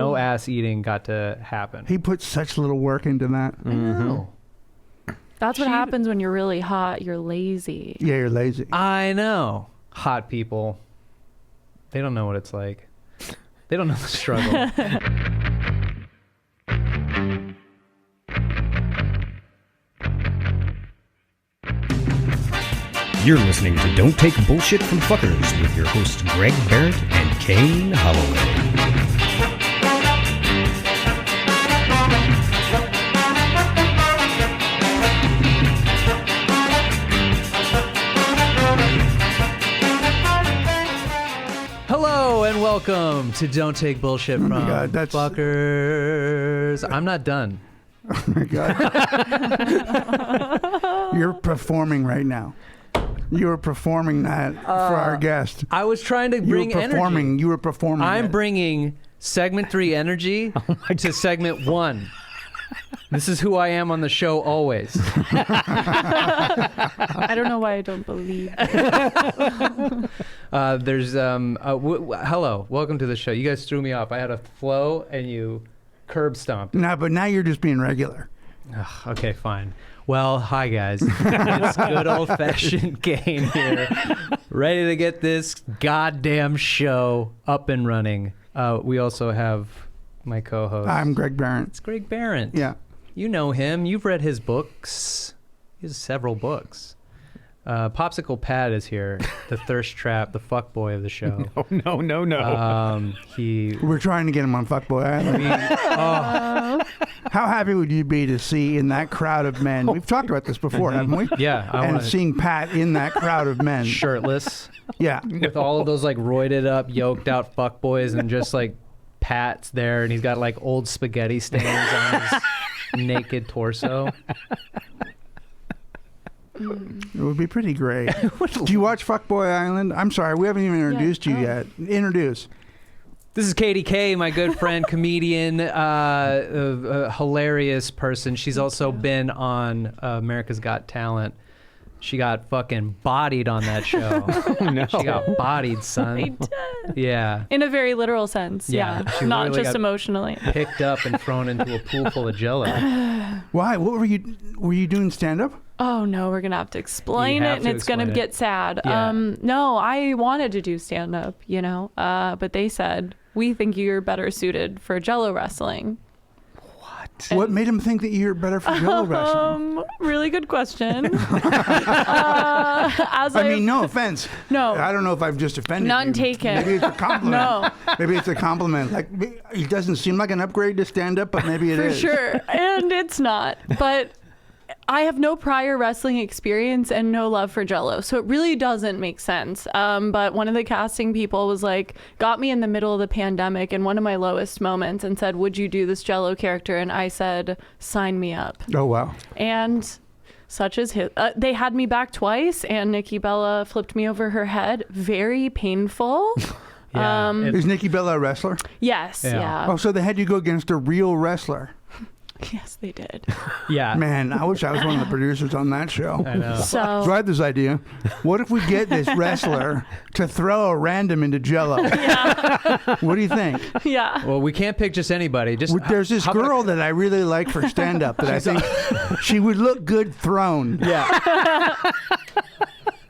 no ass eating got to happen. He put such little work into that. I know. That's what happens when you're really hot. You're lazy. Yeah, you're lazy. I know. Hot people. They don't know what it's like. They don't know the struggle. You're listening to Don't Take Bullshit from Fuckers with your hosts Greg Behrendt and Kane Holloway. Hello and welcome to Don't Take Bullshit from Fuckers. I'm not done. Oh my God. You're performing right now. You're performing that for our guest. I was trying to bring energy. You were performing. I'm bringing segment 3 energy to segment 1. This is who I am on the show always. I don't know why I don't believe. Hello, welcome to the show. You guys threw me off. I had a flow and you curb stomped. No, but now you're just being regular. Ugh, okay, fine. Well, hi guys. It's good old-fashioned Kane here, ready to get this goddamn show up and running. We also have my co-host. I'm Greg Behrendt. It's Greg Behrendt. Yeah. You know him. You've read his books. He has several books. Popsicle Pat is here, the thirst trap, the fuckboy of the show. No. We're trying to get him on Fuckboy Island. How happy would you be to see in that crowd of men? We've talked about this before, haven't we? Yeah. Seeing Pat in that crowd of men. Shirtless. Yeah. With all of those like roided up, yoked out fuckboys and just like Pat's there and he's got like old spaghetti stains on his naked torso. It would be pretty great. Do you watch Fuckboy Island? I'm sorry, we haven't even introduced you yet. Introduce. This is Katie K, my good friend, comedian, a hilarious person. She's also been on America's Got Talent. She got fucking bodied on that show. Oh, no. She got bodied, son. I did. Yeah. In a very literal sense. Yeah, she Not literally just got emotionally. Picked up and thrown into a pool full of Jello. Why? What were you doing stand-up? Oh no, we're gonna have to explain it, and it's gonna get sad. Yeah. No, I wanted to do stand-up, but they said we think you're better suited for Jello wrestling. What made him think that you're better for Jello wrestling? Really good question. No offense. No. I don't know if I've just offended None you. taken. Maybe it's a compliment. No. Maybe it's a compliment. Like, it doesn't seem like an upgrade to stand-up, but maybe it is. For sure. And it's not. But I have no prior wrestling experience and no love for Jello, so it really doesn't make sense. But one of the casting people was like, got me in the middle of the pandemic in one of my lowest moments and said, would you do this Jello character? And I said, sign me up. Oh, wow. And such as his, they had me back twice, and Nikki Bella flipped me over her head. Very painful. Yeah, Is Nikki Bella a wrestler? Yes. Yeah. Oh, so they had you go against a real wrestler. Yes, they did. Yeah. Man, I wish I was one of the producers on that show. I know. So I had this idea. What if we get this wrestler to throw a random into Jello? Yeah. What do you think? Yeah. Well, we can't pick just anybody. There's this girl that I really like for stand-up that I think she would look good thrown. Yeah.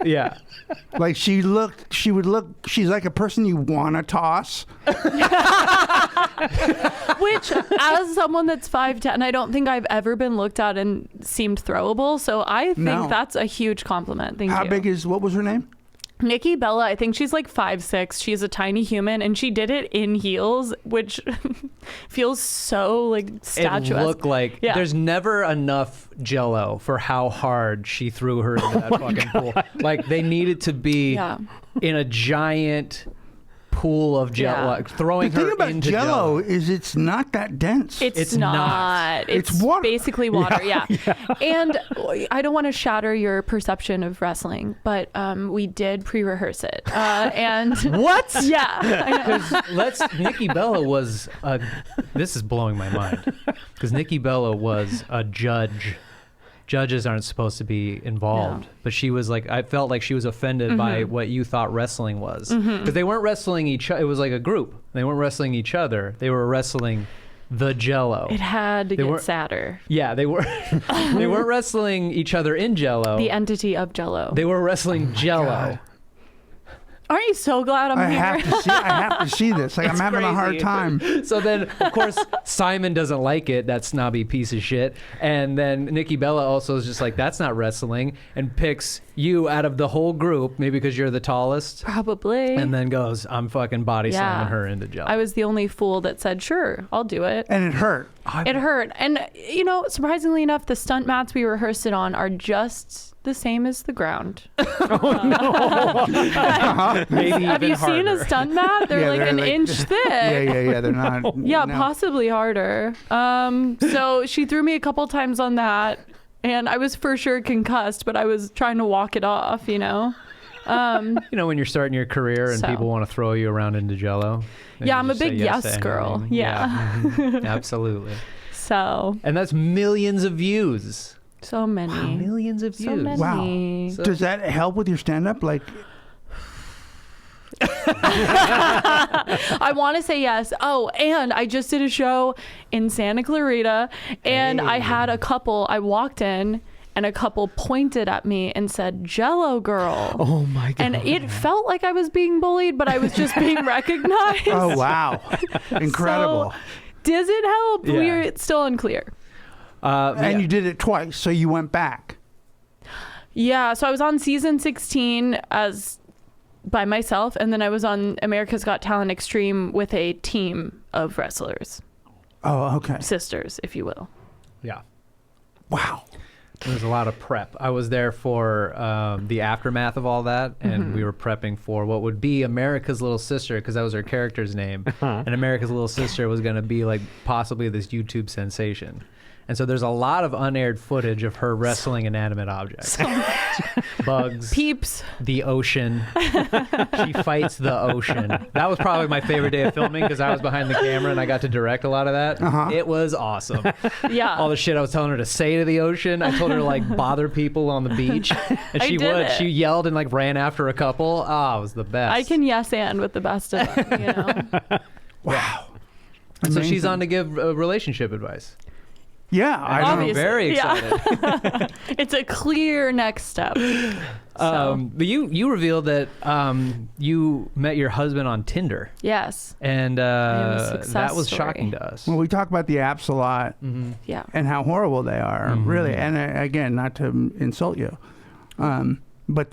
Yeah. Like she's like a person you want to toss. Which, as someone that's 5'10", I don't think I've ever been looked at and seemed throwable. So I think that's a huge compliment. Thank you. What was her name? Nikki Bella, I think she's like 5'6". She's a tiny human, and she did it in heels, which feels so like statuesque. It looked like there's never enough Jello for how hard she threw her into that fucking pool. Like they needed to be in a giant pool of Jello, like, throwing her into The thing about Jello is it's not that dense. It's not. It's water. Basically water, yeah. And I don't want to shatter your perception of wrestling, but we did pre-rehearse it. And what? Yeah. Nikki Bella was this is blowing my mind because Nikki Bella was a judge judges aren't supposed to be involved. No. But she was like, I felt like she was offended by what you thought wrestling was. Because they weren't wrestling each other. It was like a group. They weren't wrestling each other. They were wrestling the Jello. It had to get sadder. Yeah, they were. They weren't wrestling each other in Jello. The entity of Jello. They were wrestling Jello. God. Aren't you so glad I'm here? I have to see this. Like, I'm having a hard time. So then, of course, Simon doesn't like it, that snobby piece of shit. And then Nikki Bella also is just like, that's not wrestling, and picks you out of the whole group, maybe because you're the tallest. Probably. And then goes, I'm fucking body slamming her into Jello. I was the only fool that said, sure, I'll do it. And it hurt. It hurt. And, you know, surprisingly enough, the stunt mats we rehearsed it on are just the same as the ground. Maybe Have even you seen a harder. stunt mat? They're like an inch thick. Yeah. They're not. Yeah, no. possibly harder. So she threw me a couple times on that, and I was for sure concussed, but I was trying to walk it off, you know? You know, when you're starting your career and So. people want to throw you around into Jello. and Yeah, you I'm a just say big yes yes to girl. anything. Yeah. Mhm. Absolutely. So And that's millions of views. many. Millions of views. So many. Wow. So- Does that help with your stand-up? Like, I want to say yes. Oh, and I just did a show in Santa Clarita, and I had a couple. I walked in, and a couple pointed at me and said, "Jello girl." Oh my God. And it felt like I was being bullied, but I was just being recognized. oh wow, incredible. So, does it help? Yeah. We're still unclear. And you did it twice, so you went back. Yeah, so I was on season 16 as by myself, and then I was on America's Got Talent Extreme with a team of wrestlers, Oh, okay. sisters, if you will. Yeah. Wow. There was a lot of prep. I was there for the aftermath of all that, and we were prepping for what would be America's Little Sister, because that was her character's name. And America's Little Sister was going to be like possibly this YouTube sensation. And so there's a lot of unaired footage of her wrestling inanimate objects. Bugs. Peeps. The ocean. She fights the ocean. That was probably my favorite day of filming because I was behind the camera and I got to direct a lot of that. It was awesome. Yeah. All the shit I was telling her to say to the ocean. I told her to like bother people on the beach. And I she did would. it. She yelled and like ran after a couple. Oh, it was the best. I can yes and with the best of them, you know? Wow. And so she's Amazing. on to give relationship advice. Yeah, I'm Obviously, very yeah. excited. It's a clear next step. But you revealed that you met your husband on Tinder. Yes. And have a success that was story. shocking to us. Well, we talk about the apps a lot Yeah. and how horrible they are, really. And again, not to insult you, but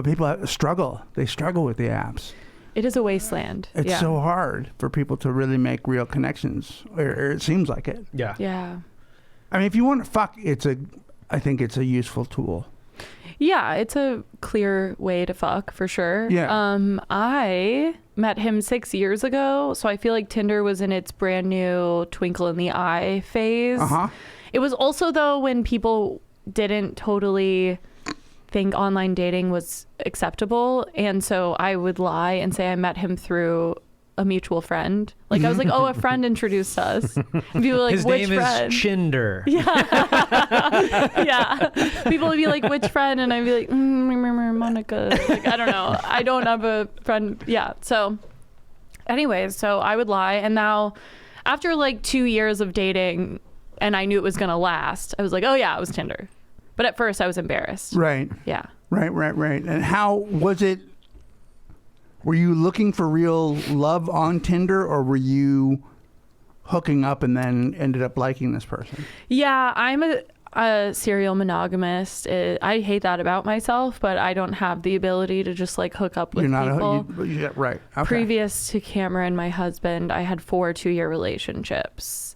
people struggle. They struggle with the apps. It is a wasteland. It's yeah. so hard for people to really make real connections, or it seems like it. Yeah. Yeah. I mean, if you want to fuck, I think it's a useful tool. Yeah, it's a clear way to fuck for sure. Yeah. I met him 6 years ago, so I feel like Tinder was in its brand new twinkle in the eye phase. It was also though when people didn't totally think online dating was acceptable, and so I would lie and say I met him through a mutual friend. Like I was like, oh, a friend introduced us. And people were like, His which name friend? is Chinder. Yeah. People would be like, which friend? And I'd be like, Monica. Like, I don't know. I don't have a friend. Yeah. So anyways, so I would lie. And now after like 2 years of dating and I knew it was going to last, I was like, oh yeah, it was Tinder. But at first I was embarrassed. Right. Yeah. Right. And how was it? Were you looking for real love on Tinder, or were you hooking up and then ended up liking this person? Yeah, I'm a serial monogamist. I hate that about myself, but I don't have the ability to just like hook up with people. Yeah, right. Okay. Previous to Cameron, my husband, I had 4 2-year relationships.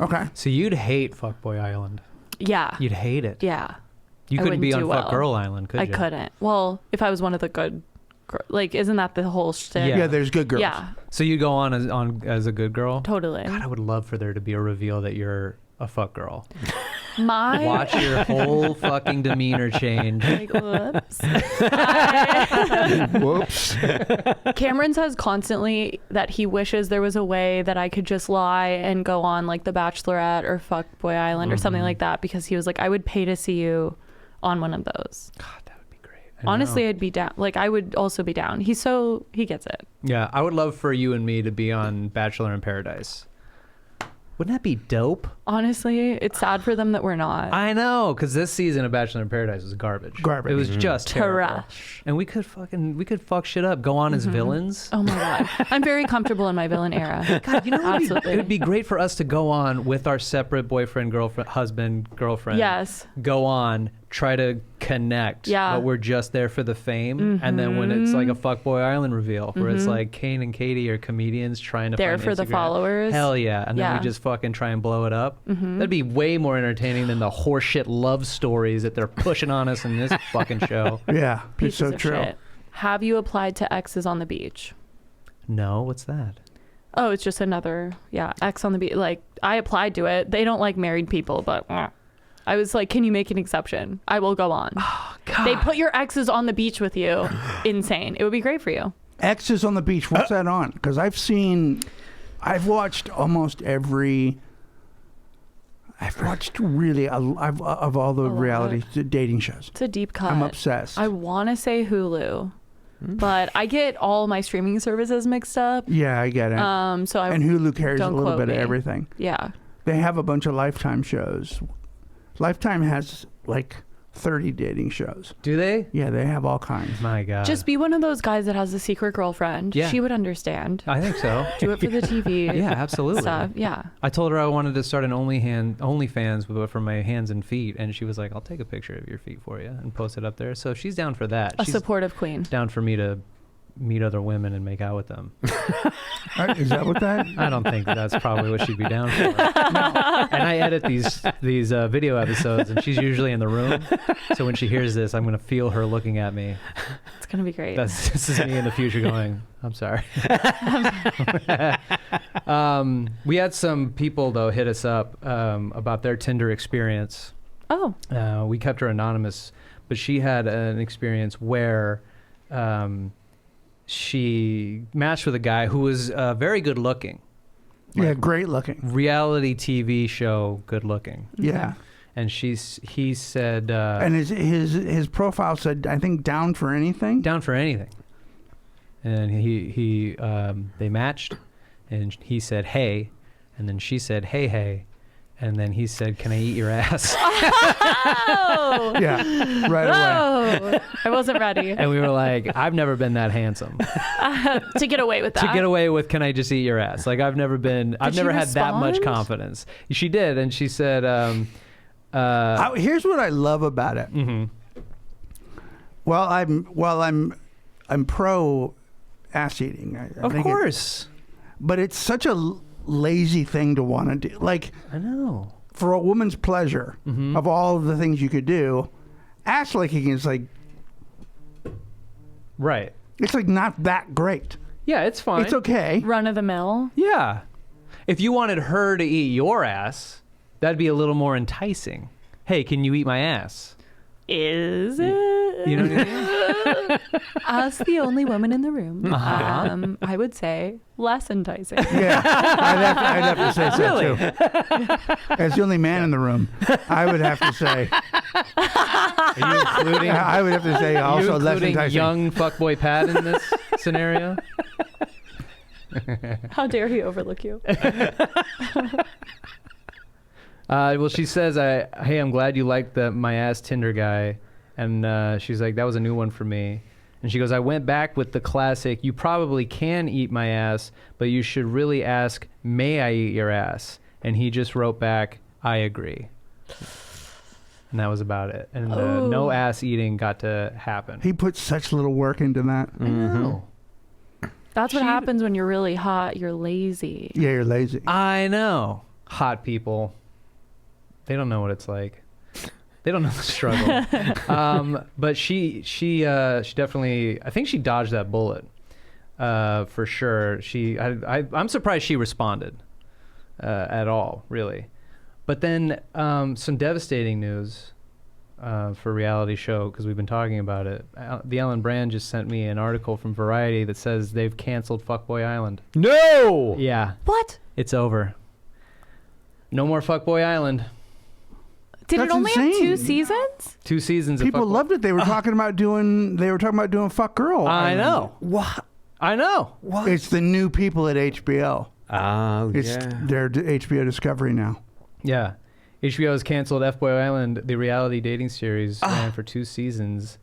Okay. So you'd hate Fuckboy Island. Yeah. You'd hate it. Yeah. You I couldn't be on wouldn't do Fuck well. Girl Island, could I you? couldn't. Well, if I was one of the good, like, isn't that the whole thing? Yeah. Yeah, there's good girls. Yeah, So you'd go on as a good girl? totally. God, I would love for there to be a reveal that you're a fuck girl. Watch your whole fucking demeanor change. Like, whoops. Whoops. Cameron says constantly that he wishes there was a way that I could just lie and go on like The Bachelorette or Fuckboy Island or something like that, because he was like, I would pay to see you on one of those. God, that would be great. Honestly, I'd be down. Like, I would also be down. He gets it. Yeah, I would love for you and me to be on Bachelor in Paradise. Wouldn't that be dope? Honestly, it's sad for them that we're not. I know, because this season of Bachelor in Paradise was garbage. It was just terrible. Trash. And we could fuck shit up. Go on as villains. Oh my God. I'm very comfortable in my villain era. God, you know, Absolutely. it would be great for us to go on with our separate boyfriend, girlfriend, husband, girlfriend. Yes. Go on, try to connect. Yeah. But we're just there for the fame. And then when it's like a Fuckboy Island reveal, where it's like Kane and Katie are comedians trying to There find for the Instagram. followers. Hell yeah. And then Yeah. we just fucking try and blow it up. That'd be way more entertaining than the horseshit love stories that they're pushing on us in this fucking show. Yeah, it's Pieces so of true. shit. Have you applied to exes on the beach? No, what's that? Oh, it's just another, ex on the beach. Like, I applied to it. They don't like married people, but I was like, can you make an exception? I will go on. Oh, God. They put your exes on the beach with you. Insane. It would be great for you. X's on the beach. What's that on? Because I've watched almost every. I've watched really of all the reality dating shows. It's a deep cut. I'm obsessed. I want to say Hulu, but I get all my streaming services mixed up. Yeah, I get it. So I And Hulu carries a don't little quote bit of me. everything. Yeah. They have a bunch of Lifetime shows. Lifetime has like 30 dating shows. Do they? Yeah, they have all kinds. My God. Just be one of those guys that has a secret girlfriend. Yeah. She would understand. I think so. Do it for the TV. Yeah, absolutely. Stuff. Yeah. I told her I wanted to start an OnlyFans for my hands and feet, and she was like, "I'll take a picture of your feet for you and post it up there." So she's down for that. A She's supportive queen. down for me to meet other women and make out with them. Is that what that? I don't think that's probably what she'd be down for. And I edit these video episodes, and she's usually in the room. So when she hears this, I'm gonna feel her looking at me. It's going to be great. This is me in the future going, I'm sorry. We had some people, though, hit us up about their Tinder experience. Oh. We kept her anonymous, but she had an experience where she matched with a guy who was very good looking. Yeah, great looking. Reality TV show good looking. Yeah. And he said... And his profile said, I think, down for anything. down for anything. And they matched, and he said, hey, and then she said, hey, and then he said, can I eat your ass? Oh. Yeah, right away. Oh. I wasn't ready And we were like, I've never been that handsome. to get away with that. To get away with, can I just eat your ass? Like, I've never she had that much respond? confidence. She did, and she said, Here's what I love about it. mhm. I'm pro ass eating. I Of think course. but it's such a lazy thing to want to do. Like, I know. for a woman's pleasure, of all of the things you could do, ass licking is like, Right. it's like not that great. Yeah, it's fine. It's okay. Run of the mill. Yeah. If you wanted her to eat your ass, that'd be a little more enticing. Hey, can you eat my ass? Is it? You know what I mean? As the only woman in the room, Uh-huh. I would say less enticing. Yeah, I'd have to say so Really? too. As the only man in the room, I would have to say. Are you including, I would have to say are you also less including enticing. young fuckboy Pat in this scenario? How dare he overlook you? Well, she says, hey, I'm glad you liked my ass Tinder guy. And she's like, that was a new one for me. And she goes, I went back with the classic, you probably can eat my ass, but you should really ask, may I eat your ass? And he just wrote back, I agree. And that was about it. And no ass eating got to happen. He put such little work into that. I know. That's what happens when you're really hot. You're lazy. Yeah, you're lazy. I know. Hot people. They don't know what it's like. They don't know the struggle. But she definitely, I think she dodged that bullet for sure. I'm surprised she responded at all, really. But then some devastating news for reality show, because we've been talking about it. The Ellen Brand just sent me an article from Variety that says they've canceled Fuckboy Island. No! Yeah. What? It's over. No more Fuckboy Island. Did That's it only have 2 insane. seasons? 2 seasons. People of loved it. They were talking about doing. They were talking about doing Fuck Girl. I Island. know. What? I know. What? It's the new people at HBO. Oh, It's yeah. their HBO Discovery now. Yeah. HBO has canceled F-Boy Island. The reality dating series ran for 2 seasons.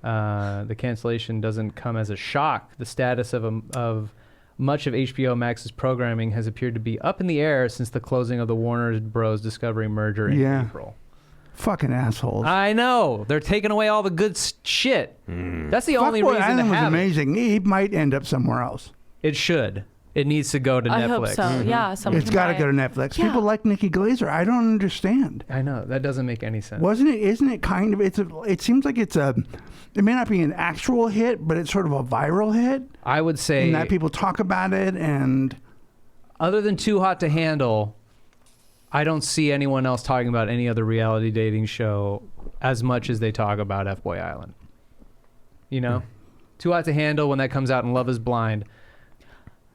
The cancellation doesn't come as a shock. The status of much of HBO Max's programming has appeared to be up in the air since the closing of the Warner Bros. Discovery merger in April. Fucking assholes. I know. They're taking away all the good shit. That's the only Fuckboy reason Island to was have amazing. He might end up somewhere else. it. It should. It needs to go to I Netflix. hope so. Yeah, someone It's can got to buy go to it. Netflix. Yeah. People like Nikki Glaser. I don't understand. I know. That doesn't make any sense. Wasn't it? Isn't it kind of? It seems like it's a. It may not be an actual hit, but it's sort of a viral hit. I would say, And that people talk about it, and other than Too Hot to Handle, I don't see anyone else talking about any other reality dating show as much as they talk about F-Boy Island. You know? Too Hot to Handle, when that comes out, and Love is Blind,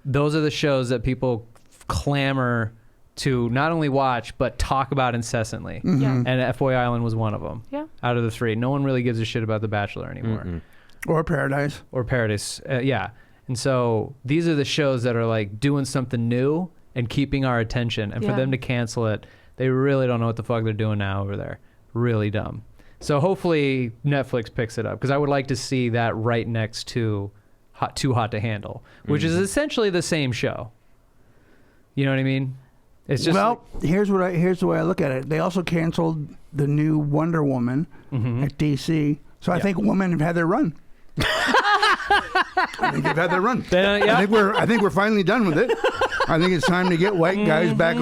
those are the shows that people clamor to not only watch, but talk about incessantly. Yeah. And F-Boy Island was one of them. Yeah. Out of the 3. No one really gives a shit about The Bachelor anymore. or Paradise. Or Paradise. Yeah. And so these are the shows that are like doing something new and keeping our attention. And for Yeah. them to cancel it, they really don't know what the fuck they're doing now over there. Really dumb. So hopefully Netflix picks it up, because I would like to see that right next to Too Hot to Handle, which is essentially the same show. You know what I mean? It's just here's the way I look at it. They also canceled the new Wonder Woman at DC. So I think women have had their run. I think they've had their run. I think we're finally done with it. I think it's time to get white guys back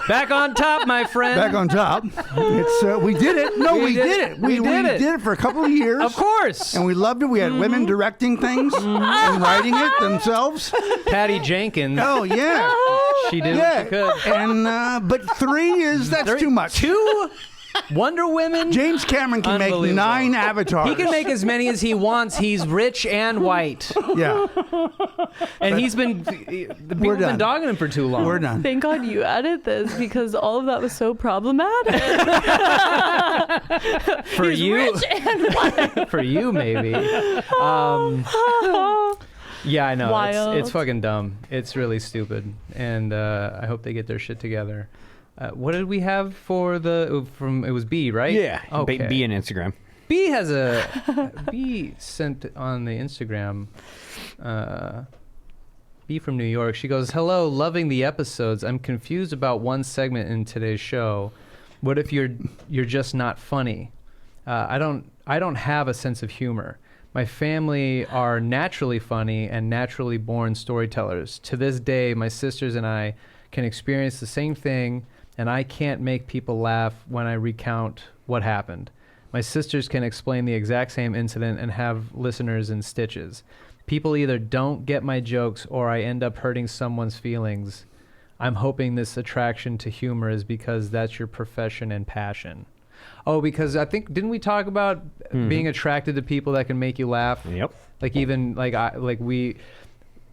back on top, my friend. back on top. It's we did it. No, we did it. We did it for a couple of years. Of course. And we loved it. We had women directing things and writing it themselves. Patty Jenkins. Oh yeah. She did what she could. And but 3 that's too much. 2 Wonder Women. James Cameron can make Unbelievable. 9 avatars. He can make as many as he wants. He's rich and white. Yeah, And people have done. been dogging him for too long. we're done. Thank God you added this, because all of that was so problematic. For He's you. rich and white. For you, maybe. Yeah, I know. Wild. It's fucking dumb. It's really stupid. And I hope they get their shit together. What did we have for it was B, right? Yeah. Okay. B and Instagram. B sent on the Instagram, B from New York. She goes, "Hello, loving the episodes. I'm confused about one segment in today's show. What if you're just not funny? I don't have a sense of humor. My family are naturally funny and naturally born storytellers. To this day, my sisters and I can experience the same thing, and I can't make people laugh when I recount what happened. My sisters can explain the exact same incident and have listeners in stitches. People either don't get my jokes or I end up hurting someone's feelings. I'm hoping this attraction to humor is because that's your profession and passion." Oh, because I think, didn't we talk about being attracted to people that can make you laugh? Yep. Like even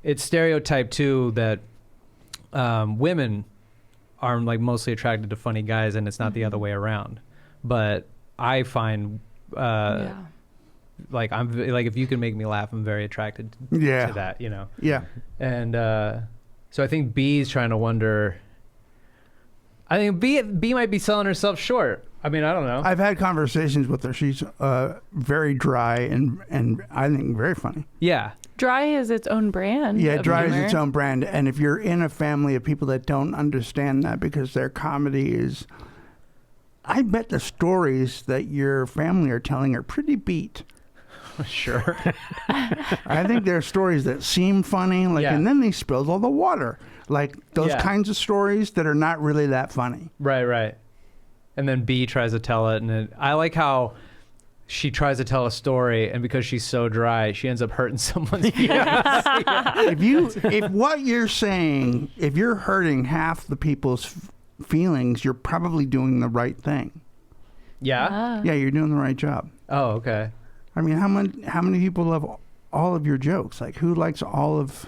it's stereotyped too that women are like mostly attracted to funny guys, and it's not the other way around. But I find like if you can make me laugh, I'm very attracted to that, you know. Yeah. And so I think B's trying to wonder. I think B might be selling herself short. I mean, I don't know. I've had conversations with her. She's very dry and I think very funny. Yeah. Dry is its own brand. Yeah, of dry is humor. its own brand. And if you're in a family of people that don't understand that because their comedy is... I bet the stories that your family are telling are pretty beat. Sure. I think there are stories that seem funny, and then they spilled all the water. Like those kinds of stories that are not really that funny. Right. And then B tries to tell it, and I like how she tries to tell a story, and because she's so dry, she ends up hurting someone's feelings. If what you're saying, if you're hurting half the people's feelings, you're probably doing the right thing. Yeah. Yeah, you're doing the right job. Oh, okay. I mean, how many people love all of your jokes? Like, who likes all of?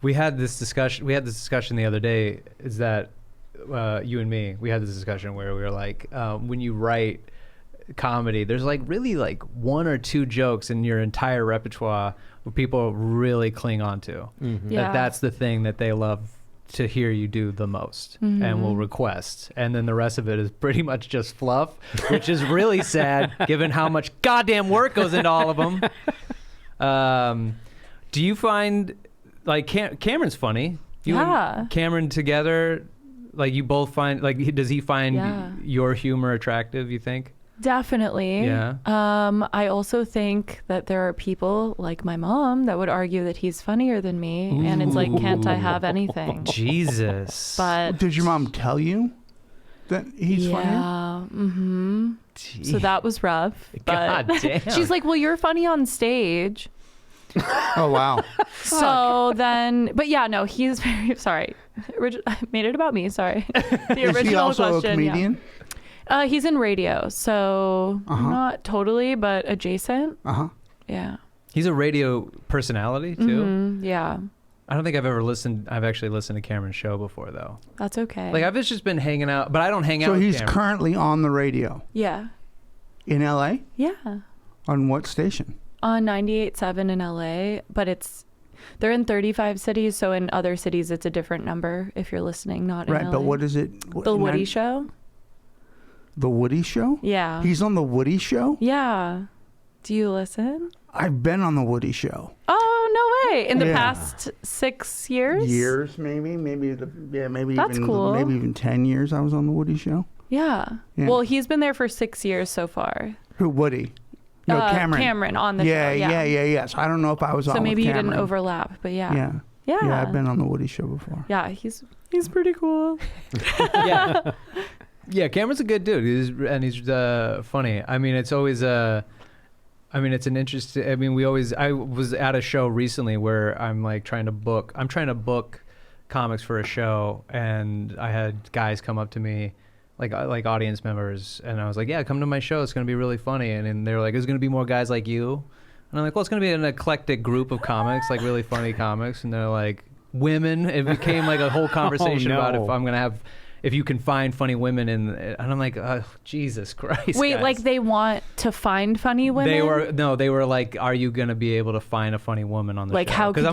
We had this discussion the other day. Is that you and me? We had this discussion where we were like, when you write comedy, there's like really like one or two jokes in your entire repertoire where people really cling on to. That's the thing that they love to hear you do the most and will request, and then the rest of it is pretty much just fluff, which is really sad given how much goddamn work goes into all of them. Do you find like Cameron's funny? You and Cameron together, like you both find, like, does he find your humor attractive, you think? Definitely. Yeah. I also think that there are people like my mom that would argue that he's funnier than me. And it's like, can't I have anything? Jesus. But did your mom tell you that he's funny? Yeah. Mm-hmm. So that was rough. God damn. She's like, well, you're funny on stage. Oh, wow. So then, but yeah, no, he's very, sorry. I made it about me, sorry. The original Is he also question, a comedian? Yeah. He's in radio, so not totally, but adjacent. Yeah. He's a radio personality too. Yeah. I don't think I've actually listened to Cameron's show before though. That's okay. Like I've just been hanging out, but I don't hang out So with he's Cameron. currently on the radio Yeah. in LA? Yeah. On what station? On 98.7 in LA, but they're in 35 cities, so in other cities it's a different number if you're listening, not in Right, LA. but what is it? The Woody Show? The Woody Show? Yeah. He's on the Woody Show? Yeah. Do you listen? I've been on the Woody Show. Oh, no way. In the past 6 years? Years, maybe That's even cool. maybe even 10 years I was on the Woody Show. Yeah. Well, he's been there for 6 years so far. Who, Woody? No, Cameron. Cameron on the show. Yeah. So I don't know if I was on So with maybe you Cameron. didn't overlap, but yeah. Yeah. Yeah, I've been on the Woody Show before. Yeah, he's pretty cool. Yeah, Cameron's a good dude. He's funny. I mean, it's always it's an interesting. I mean, I was at a show recently where I'm trying to book comics for a show, and I had guys come up to me, like audience members, and I was like, yeah, come to my show. It's going to be really funny. And they were like, there's going to be more guys like you. And I'm like, well, it's going to be an eclectic group of comics, like really funny comics. And they're like, women. It became like a whole conversation about if you can find funny women and I'm like, oh, Jesus Christ. Wait, guys. like they want to find funny women? They were like, are you going to be able to find a funny woman on the like show? how can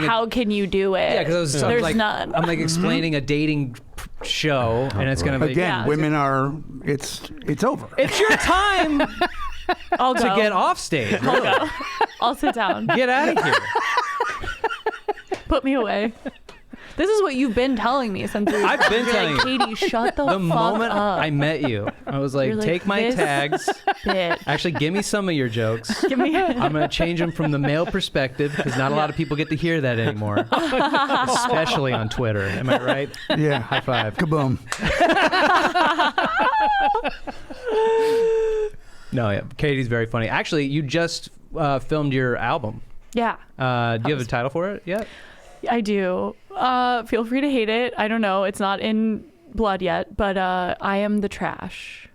how can you do it? Yeah, because there's none. I'm like explaining a dating show, and it's going to be again. Women are. It's over. It's your time I'll to go. get off stage. I'll go. I'll sit down. Get out of here. Put me away. This is what you've been telling me since I've been telling you. Katie, shut the The fuck moment up. I met you, I was like, You're like, take my this tags. bitch. Actually, give me some of your jokes. Give me I'm going to change them from the male perspective because not a lot of people get to hear that anymore, especially on Twitter. Am I right? Yeah. High five. Kaboom. No, yeah. Katie's very funny. Actually, you just filmed your album. Yeah. Do you have a title for it yet? I do. Feel free to hate it. I don't know. It's not in blood yet, but I am the trash.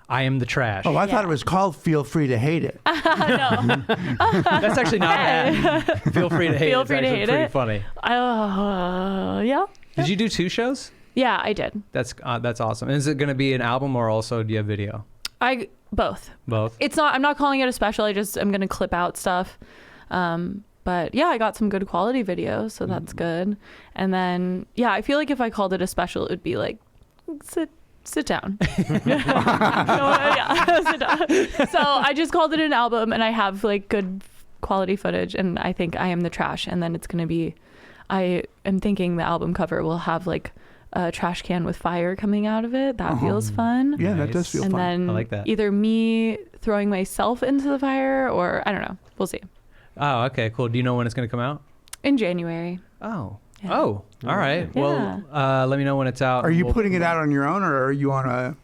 I am the trash. Oh, I thought it was called Feel Free to Hate It. No. That's actually not bad. Feel free to hate Feel it. It's free to actually hate pretty it. funny. Yeah. Did you do 2 shows? Yeah, I did. That's awesome. And is it going to be an album or also do you have video? Both. Both? It's not. I'm not calling it a special. I'm gonna clip out stuff. But yeah, I got some good quality videos, so that's good. And then I feel like if I called it a special, it would be like sit down. Sit down. So I just called it an album, and I have like good quality footage, and I think I am the trash. And then it's gonna be. I am thinking the album cover will have like a trash can with fire coming out of it. That feels fun. Yeah, that does feel and fun. then I like that. Either me throwing myself into the fire, or I don't know. We'll see. Oh, okay, cool. Do you know when it's going to come out? In January. Oh. Yeah. Oh, all right. Yeah. Well, let me know when it's out. Are you putting it out on your own, or are you on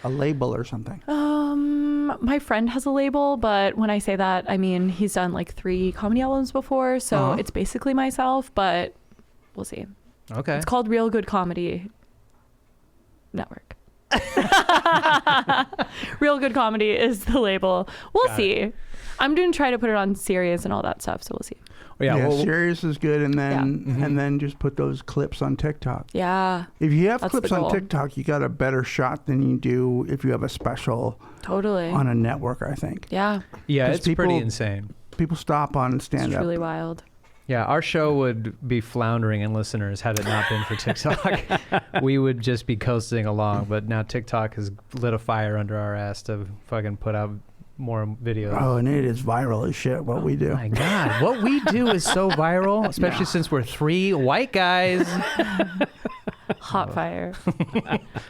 a label or something? My friend has a label, but when I say that, I mean he's done like 3 comedy albums before, so it's basically myself, but we'll see. Okay. It's called Real Good Comedy. network. Real Good Comedy is the label. We'll see. I'm going to try to put it on Sirius and all that stuff, so we'll see. Yeah, Sirius is good, and then just put those clips on TikTok. Yeah. If you have clips on TikTok, you got a better shot than you do if you have a special on a network, I think. Yeah. Yeah, it's pretty insane. People stop on stand-up. It's really wild. Yeah, our show would be floundering in listeners had it not been for TikTok. We would just be coasting along, but now TikTok has lit a fire under our ass to fucking put out more videos. Oh, and it is viral as shit what we do. My God, what we do is so viral, especially since we're 3 white guys. Hot fire.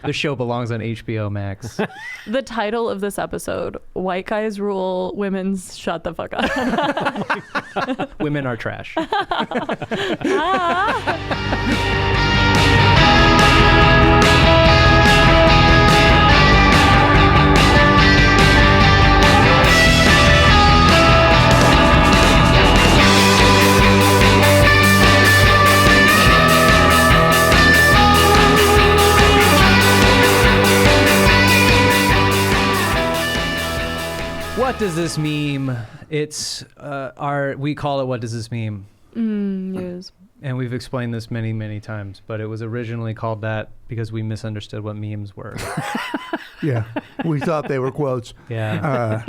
The show belongs on HBO Max. The title of this episode, White Guys Rule, Women's Shut the Fuck Up. Women are trash. What does this meme? It's we call it What Does This Meme? News. And we've explained this many, many times, but it was originally called that because we misunderstood what memes were. Yeah, we thought they were quotes. Yeah.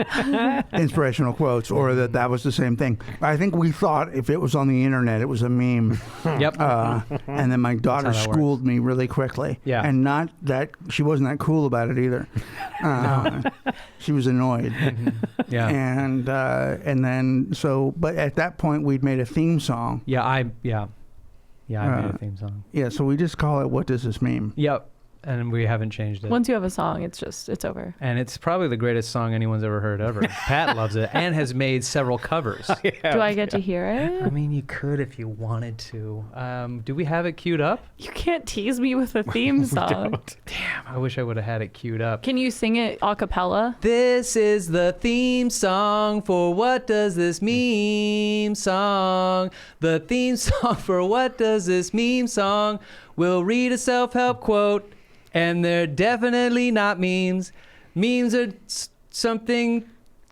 Inspirational quotes, or that was the same thing. I think we thought if it was on the internet, it was a meme. Yep. And then my daughter schooled me really quickly. Yeah. And not that she wasn't that cool about it either. She was annoyed. Yeah. And then but at that point we'd made a theme song. Yeah, I made a theme song. Yeah, so we just call it What Does This Meme? Yep. And we haven't changed it. Once you have a song, it's over. And it's probably the greatest song anyone's ever heard ever. Pat loves it and has made several covers. Do I get to hear it? I mean, you could if you wanted to. Do we have it queued up? You can't tease me with a theme song. Damn, I wish I would have had it queued up. Can you sing it a cappella? This is the theme song for What Does This Meme Song. The theme song for What Does This Meme Song. We'll read a self-help quote. And they're definitely not memes. Memes are something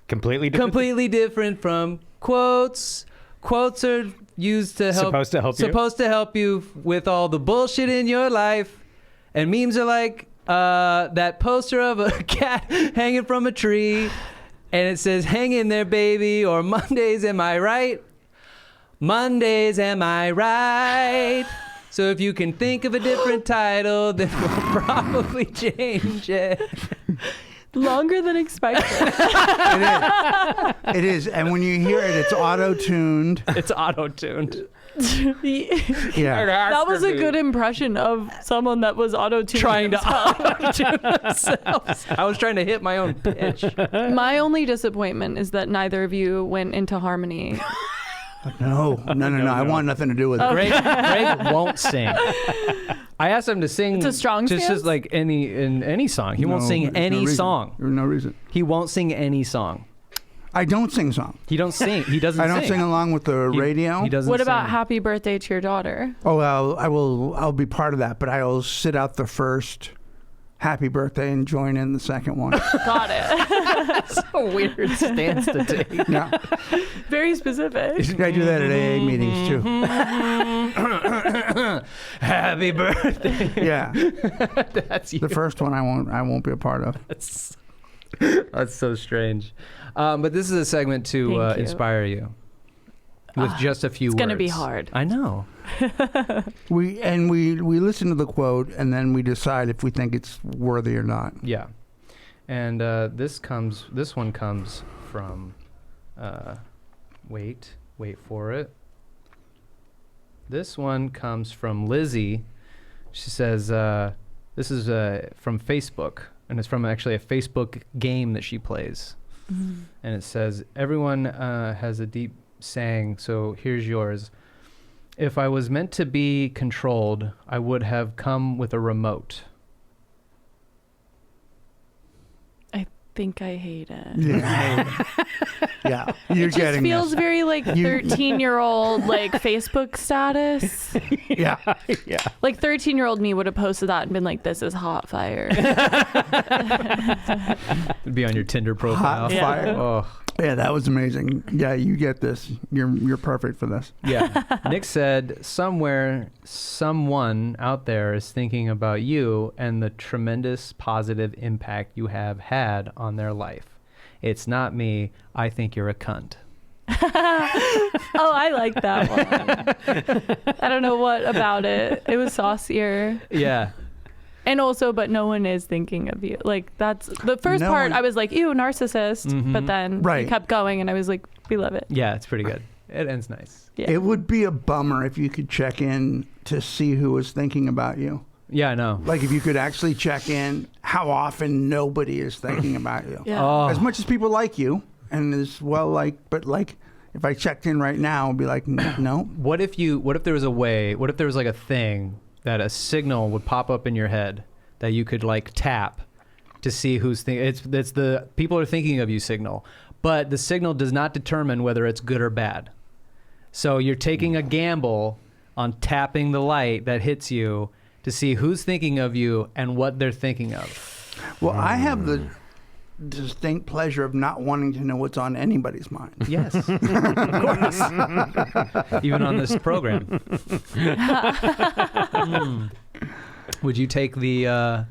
completely different from quotes. Quotes are used to help. Supposed to help you with all the bullshit in your life. And memes are like that poster of a cat hanging from a tree, and it says "Hang in there, baby," or "Mondays, am I right? Mondays, am I right?" So if you can think of a different title, then we'll probably change it. Longer than expected. It is. And when you hear it, it's auto-tuned. It's auto-tuned. Yeah. That was a good impression of someone that was auto-tuning Trying himself. to auto-tune themselves. I was trying to hit my own pitch. My only disappointment is that neither of you went into harmony. No. I want nothing to do with it. Greg won't sing. I asked him to sing. It's a strong just stance? like any song. He won't sing any song. There's no reason. He won't sing any song. I don't sing songs. He don't sing. He doesn't. I don't sing along with the radio. He doesn't. What about sing. Happy Birthday to your daughter? Oh, well, I'll be part of that, but I'll sit out the first happy birthday and join in the second one. Got it. That's a weird stance to take. Yeah. Very specific. I do that at AA meetings too. Happy birthday. Yeah. That's you. The first one I won't be a part of. That's so strange. But this is a segment to inspire you with just a few words. It's going to be hard. I know. We listen to the quote and then we decide if we think it's worthy or not. Yeah. And this one comes from wait for it. This one comes from Lizzie. She says this is from Facebook, and it's from actually a Facebook game that she plays. Mm-hmm. And it says, everyone has a deep saying, so here's yours. If I was meant to be controlled, I would have come with a remote. think I hate it. Yeah. Yeah. You're It just getting feels this. very like 13-year-old like Facebook status. Yeah. Yeah. Like 13-year-old me would have posted that and been like, "This is hot fire." It'd be on your Tinder profile. Hot Yeah. fire. Oh. Yeah, that was amazing. Yeah, you get this. You're perfect for this. Yeah. Nick said somewhere someone out there is thinking about you and the tremendous positive impact you have had on their life. It's not me. I think you're a cunt. Oh, I like that one. I don't know what about it. It was saucier. Yeah. And also, but no one is thinking of you. Like, that's the first No part. one- I was like, ew, narcissist. Mhm. But then Right. you kept going, and I was like, we love it. Yeah, it's pretty good. It ends nice. Yeah. It would be a bummer if you could check in to see who was thinking about you. Yeah, I know. Like if you could actually check in how often nobody is thinking about you. Yeah. Oh. As much as people like you and as well but if I checked in right now, I'd be like, no. What if there was like a thing that a signal would pop up in your head that you could like tap to see who's thinking? It's the people are thinking of you signal, but the signal does not determine whether it's good or bad. So you're taking a gamble on tapping the light that hits you to see who's thinking of you and what they're thinking of. Well, I have the distinct pleasure of not wanting to know what's on anybody's mind. Yes, of course. Even on this program. Would you take the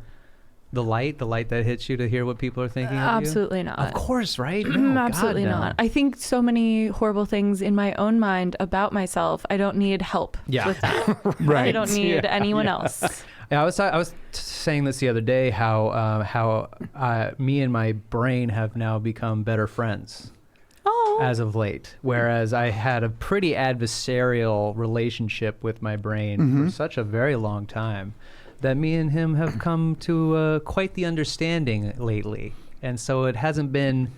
light that hits you to hear what people are thinking of you? Absolutely not. Of course, right? No, Absolutely God, no. not. I think so many horrible things in my own mind about myself. I don't need help Yeah. with that. Right. I don't need anyone else. Yeah, I was saying this the other day how me and my brain have now become better friends Oh. as of late, whereas I had a pretty adversarial relationship with my brain for such a very long time that me and him have come to quite the understanding lately, and so it hasn't been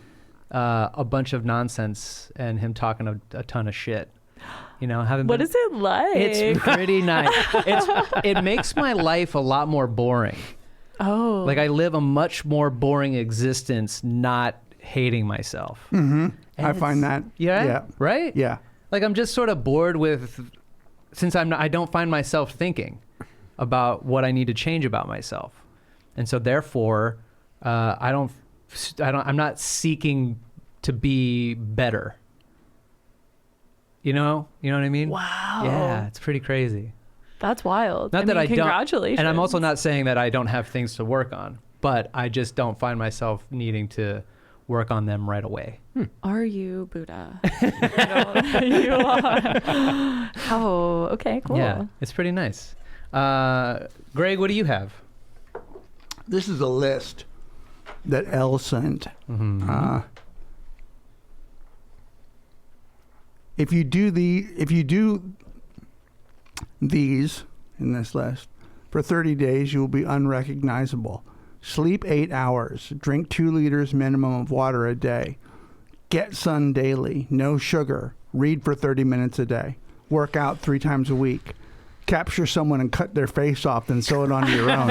a bunch of nonsense and him talking a ton of shit. You know, What is it like? It's pretty nice. It makes my life a lot more boring. Oh. Like I live a much more boring existence, not hating myself. Mm-hmm. I it's- find that. Yeah. Yeah. Right. Yeah. Like I'm just sort of bored with, since I don't find myself thinking about what I need to change about myself, and so therefore, I'm not seeking to be better. You know what I mean? Wow. Yeah, it's pretty crazy. That's wild. Not that I don't. Congratulations. And I'm also not saying that I don't have things to work on, but I just don't find myself needing to work on them right away. Are you Buddha? You are. Oh, okay, cool. Yeah, it's pretty nice. Greg, what do you have? This is a list that Elle sent. If you do these in this list for 30 days, you will be unrecognizable. Sleep 8 hours. Drink 2 liters minimum of water a day. Get sun daily. No sugar. Read for 30 minutes a day. Work out 3 times a week. Capture someone and cut their face off, then sew it onto your own.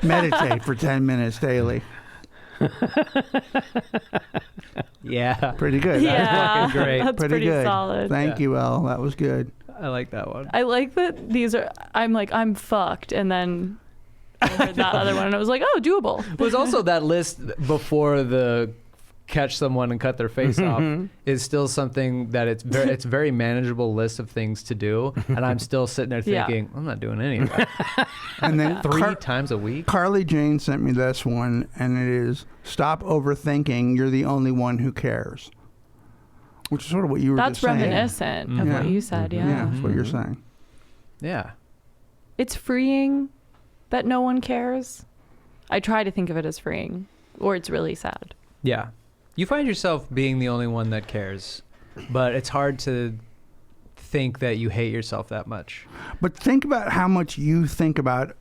Meditate for 10 minutes daily. Yeah, Pretty good. Yeah, fucking great. that's pretty good. solid. Thank you, Elle. That was good. I like that one. I like that these are. I'm fucked, and then I heard that other one, and I was like, oh, doable. It was also that list before the catch someone and cut their face off is still something that it's a very manageable list of things to do, and I'm still sitting there Yeah. thinking I'm not doing any of that. And then 3 times a week. Carly Jane sent me this one, and it is stop overthinking. You're the only one who cares. Which is sort of what you were That's just saying. reminiscent of Yeah. what you said. Yeah. Yeah, that's what you're Mhm. saying. Yeah. It's freeing that no one cares. I try to think of it as freeing, or it's really sad. Yeah. You find yourself being the only one that cares, but it's hard to think that you hate yourself that much. But think about how much you think about,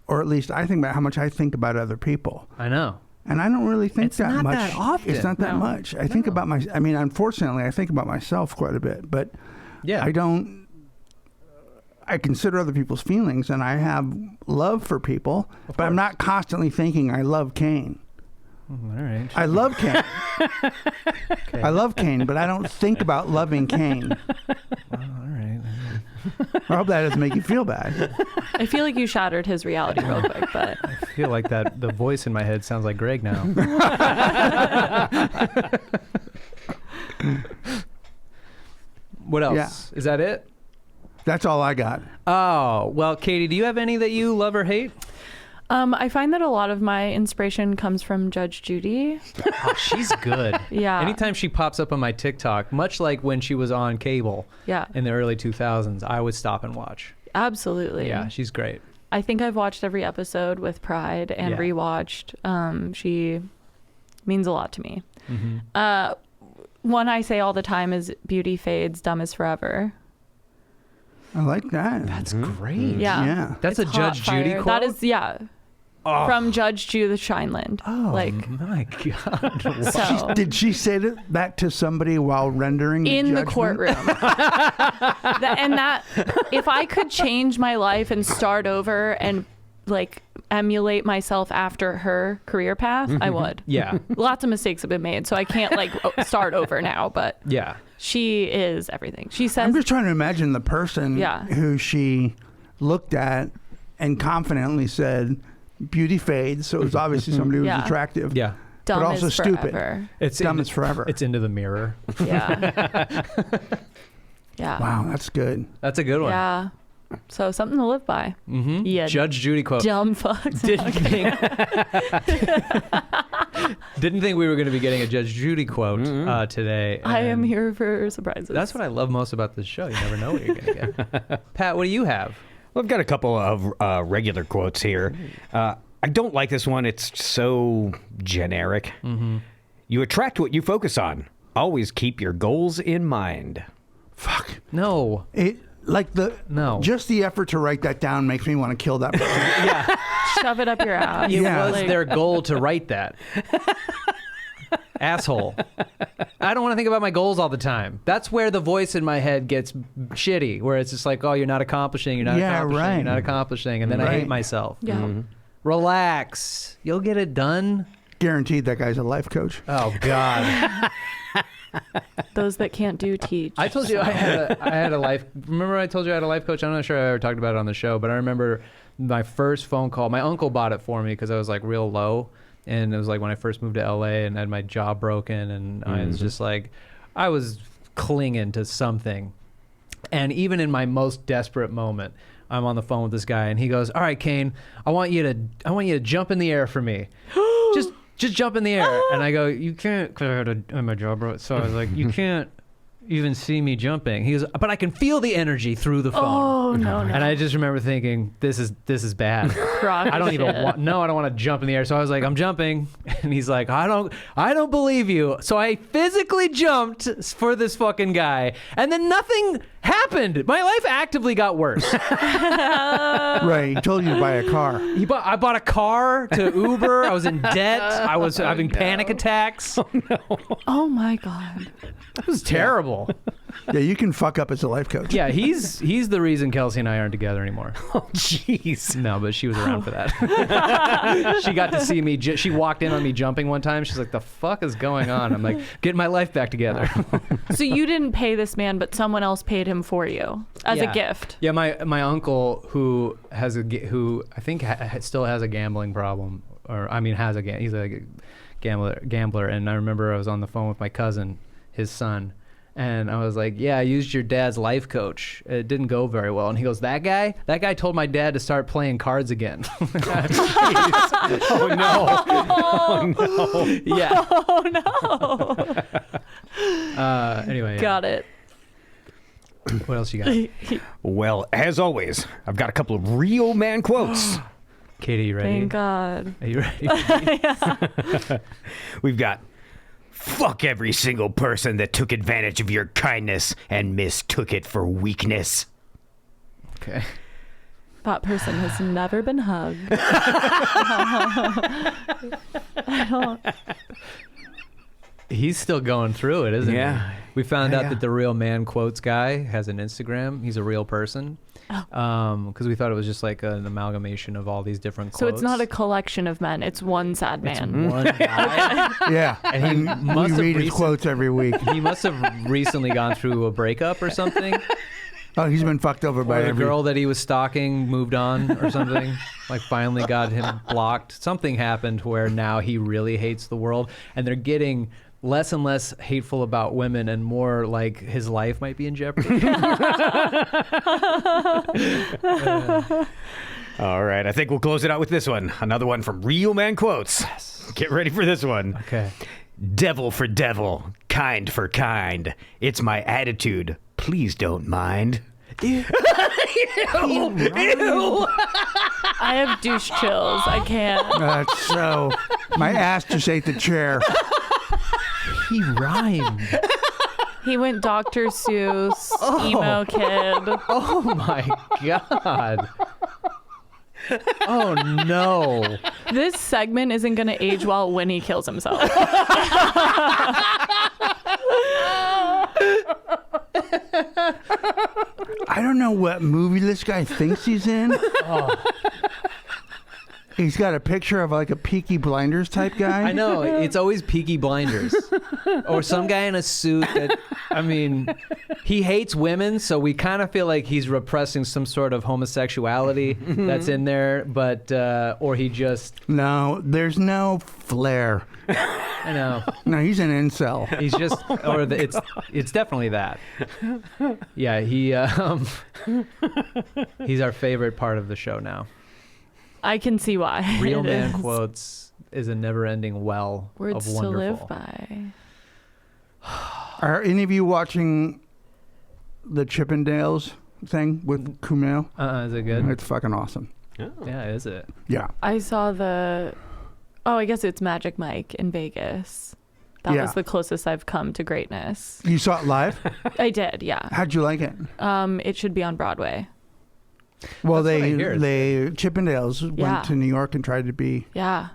or at least I think about how much I think about other people. I know. And I don't really think It's that not much. that often. It's not that No. much. I think about unfortunately, I think about myself quite a bit, but Yeah. I consider other people's feelings, and I have love for people, but I'm not constantly thinking I love Kane. All right. I love Kane. Okay. I love Kane, but I don't think about loving Kane. All right. I hope that doesn't make you feel bad. I feel like you shattered his reality real quick, but I feel like that the voice in my head sounds like Greg now. What else? Yeah. Is that it? That's all I got. Oh, well, Katie, do you have any that you love or hate? I find that a lot of my inspiration comes from Judge Judy. Oh, she's good. Yeah. Anytime she pops up on my TikTok, much like when she was on cable Yeah. in the early 2000s, I would stop and watch. Absolutely. Yeah, she's great. I think I've watched every episode with pride and Yeah. rewatched. She means a lot to me. Mm-hmm. One I say all the time is beauty fades, dumb is forever. I like that. That's great. Yeah. Yeah. That's It's a Judge hot Judy fire. quote? That is, yeah. Oh. From Judge Judy Shineland. Oh, Like, my God. so. Did she say that to somebody while rendering In the judgment? courtroom. That if I could change my life and start over and like emulate myself after her career path, I would. Yeah. Lots of mistakes have been made, so I can't like start over now, but Yeah. she is everything. She I'm says just trying to imagine the person Yeah. who she looked at and confidently said, beauty fades, so it was obviously somebody who was Yeah. attractive. Yeah. dumb but also is stupid. forever. It's Dumb as forever. It's into the mirror. Yeah. Yeah. Wow, that's good. That's a good one. Yeah. So something to live by. Mm-hmm. Yeah. Judge Judy quote. Dumb fucks. Didn't think we were going to be getting a Judge Judy quote today. I am and here for surprises. That's what I love most about this show. You never know what you're going to get. Pat, what do you have? Well, I've got a couple of regular quotes here. I don't like this one. It's so generic. Mm-hmm. You attract what you focus on. Always keep your goals in mind. Fuck. No. No. Just the effort to write that down makes me want to kill that person. Yeah. Shove it up your ass. It Yeah. was Like, their goal to write that. Asshole. I don't want to think about my goals all the time. That's where the voice in my head gets shitty, where it's just like, oh, you're not accomplishing, you're not Yeah, accomplishing, right. you're not accomplishing, and then I Right. hate myself. Yeah. Relax. You'll get it done. Guaranteed that guy's a life coach. Oh, God. Those that can't do teach. I told you I had a life. Remember I told you I had a life coach? I'm not sure I ever talked about it on the show, but I remember my first phone call. My uncle bought it for me because I was like real low, and it was like when I first moved to LA and had my jaw broken, and I was just like, I was clinging to something. And even in my most desperate moment, I'm on the phone with this guy, and he goes, "All right, Kane, I want you to jump in the air for me. Just jump in the air." And I go, "You can't," because I had my jaw broke. So I was like, "You can't even see me jumping." He goes, "But I can feel the energy through the phone." Oh, no. And I just remember thinking, this is bad. Crock I don't even shit. want. No, I don't want to jump in the air. So I was like, "I'm jumping," and he's like, "I don't believe you." So I physically jumped for this fucking guy, and then nothing happened. My life actively got worse. Right. He told you to buy a car. I bought a car to Uber. I was in debt. I was having panic attacks. Oh my God. It was terrible. Yeah, you can fuck up as a life coach. Yeah, he's the reason Kelsey and I aren't together anymore. Oh, jeez. No, but she was around for that. She got to see me. She walked in on me jumping one time. She's like, "The fuck is going on?" I'm like, "Getting my life back together." So you didn't pay this man, but someone else paid him for you as a Yeah. gift. Yeah, my uncle who I think still has a gambling problem, or I mean he's a gambler. And I remember I was on the phone with my cousin, his son. And I was like, "Yeah, I used your dad's life coach. It didn't go very well." And he goes, That guy told my dad to start playing cards again." Oh, no. Oh, no. Yeah. Oh no. Anyway. Got it. What else you got? Well, as always, I've got a couple of real man quotes. Katie, you ready? Thank God. Are you ready? We've got, "Fuck every single person that took advantage of your kindness and mistook it for weakness." Okay. That person has never been hugged. I don't. He's still going through it, isn't he? Yeah. We found out Yeah. that the real man quotes guy has an Instagram. He's a real person. because we thought it was just like an amalgamation of all these different quotes. So it's not a collection of men. It's one sad man. One guy. Yeah. And he must we have read his quotes every week. He must have recently gone through a breakup or something. Oh, he's been fucked over by Or the every girl that he was stalking moved on or something. Like finally got him blocked. Something happened where now he really hates the world, and they're getting less and less hateful about women and more like his life might be in jeopardy. All right, I think we'll close it out with this one. Another one from Real Man Quotes. Yes. Get ready for this one. Okay. Devil for devil, kind for kind. It's my attitude. Please don't mind. Ew. Ew. I have douche chills. I can't. That's so. My ass just ate the chair. He rhymed. He went Dr. Seuss, emo kid. Oh my God. Oh no. This segment isn't going to age well when he kills himself. I don't know what movie this guy thinks he's in. Oh. He's got a picture of like a Peaky Blinders type guy. I know. It's always Peaky Blinders. Or some guy in a suit that, I mean, he hates women, so we kind of feel like he's repressing some sort of homosexuality that's in there, but, or he just... No, there's no flair. I know. No, he's an incel. He's just, or it's definitely that. Yeah, he's our favorite part of the show now. I can see why. Real It Man is. Quotes is a never-ending well Words of to wonderful. live by. Are any of you watching the Chippendales thing with Kumail? Is it good? It's fucking awesome. Yeah, is it? Yeah. I saw I guess it's Magic Mike in Vegas. That Yeah. was the closest I've come to greatness. You saw it live? I did, yeah. How'd you like it? It should be on Broadway. Well, That's what I hear. they Chippendales Yeah. went to New York and tried to be. Yeah.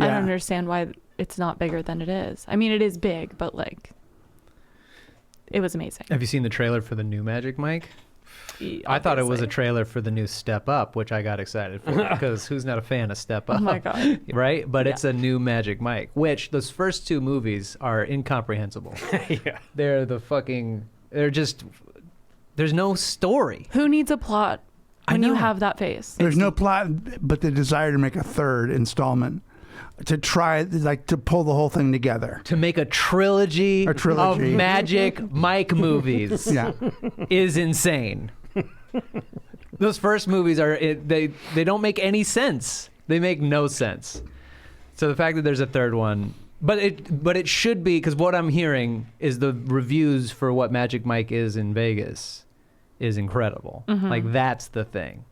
I don't understand why it's not bigger than it is. I mean, it is big, but like, it was amazing. Have you seen the trailer for the new Magic Mike? I thought it was a trailer for the new Step Up, which I got excited for because who's not a fan of Step Up? Oh my God. Right? But Yeah. it's a new Magic Mike, which those first two movies are incomprehensible. Yeah. They're just, there's no story. Who needs a plot I when you know. have that face? There's no plot, but the desire to make a third installment, to try like to pull the whole thing together. To make a trilogy of Magic Mike movies Yeah. is insane. Those first movies they don't make any sense. They make no sense. So the fact that there's a third one, but it should be, because what I'm hearing is the reviews for what Magic Mike is in Vegas is incredible. Like that's the thing.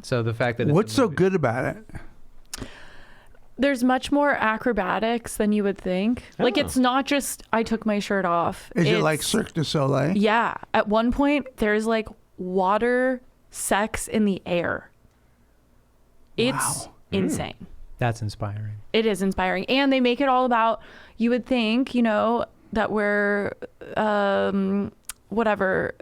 So the fact that it's What's a so movie- good about it? There's much more acrobatics than you would think. Like, it's not just, I took my shirt off. Is it like It's- Cirque du Soleil? Yeah. At one point, there's like water sex in the air. It's insane. That's inspiring. It is inspiring. And they make it all about, you would think, that we're, whatever,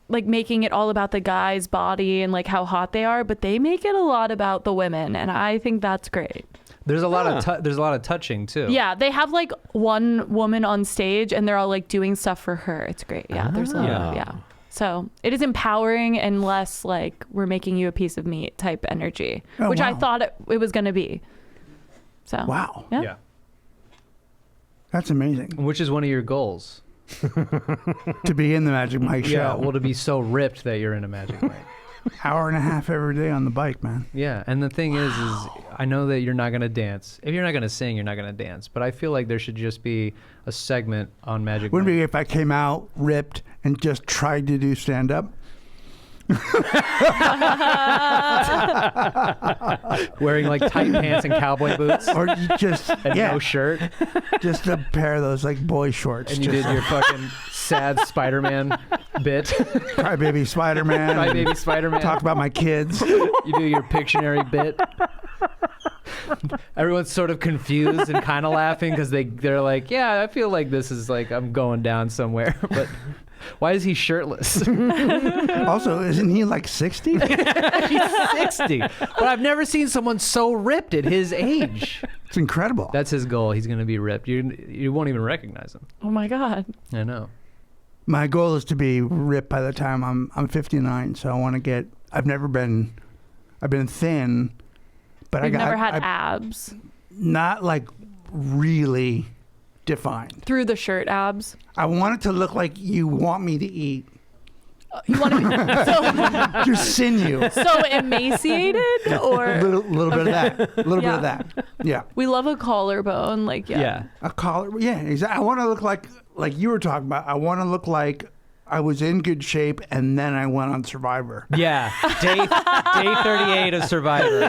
like making it all about the guy's body and like how hot they are, but they make it a lot about the women. And I think that's great. There's a lot of touching too. Yeah. They have like one woman on stage and they're all like doing stuff for her. It's great. Yeah. There's a lot of, yeah. So it is empowering and less like we're making you a piece of meat type energy, which I thought it was going to be. So, Wow. Yeah. Yeah. That's amazing. Which is one of your goals. To be in the Magic Mike show. Yeah, well, to be so ripped that you're in a Magic Mike. Hour and a half every day on the bike, man. Yeah, and the thing is I know that you're not going to dance. If you're not going to sing, you're not going to dance. But I feel like there should just be a segment on Magic Wouldn't it Mike. be if I came out ripped and just tried to do stand up? Wearing like tight pants and cowboy boots Or you just and no shirt. just a pair of those like boy shorts. And you did your fucking sad Spider-Man bit. Crybaby Spider-Man. Crybaby Spider-Man. Talk about my kids. You do your Pictionary bit. Everyone's sort of confused and kind of laughing because they're like, yeah, I feel like this is like I'm going down somewhere. But Why is he shirtless? Also, isn't he like 60? He's 60. But I've never seen someone so ripped at his age. It's incredible. That's his goal. He's going to be ripped. You won't even recognize him. Oh my God. I know. My goal is to be ripped by the time I'm 59. So I want to get. I've been thin, but You've never had I abs. not like really defined. Through the shirt abs. I want it to look like you want me to eat. You want to be Just sinew. so emaciated, or A little bit of that. A little bit Yeah. of that. Yeah. we love a collarbone. Like Yeah. A collar. Yeah, exactly. I want to look like you were talking about. I want to look like I was in good shape and then I went on Survivor. Yeah. Day 38 of Survivor,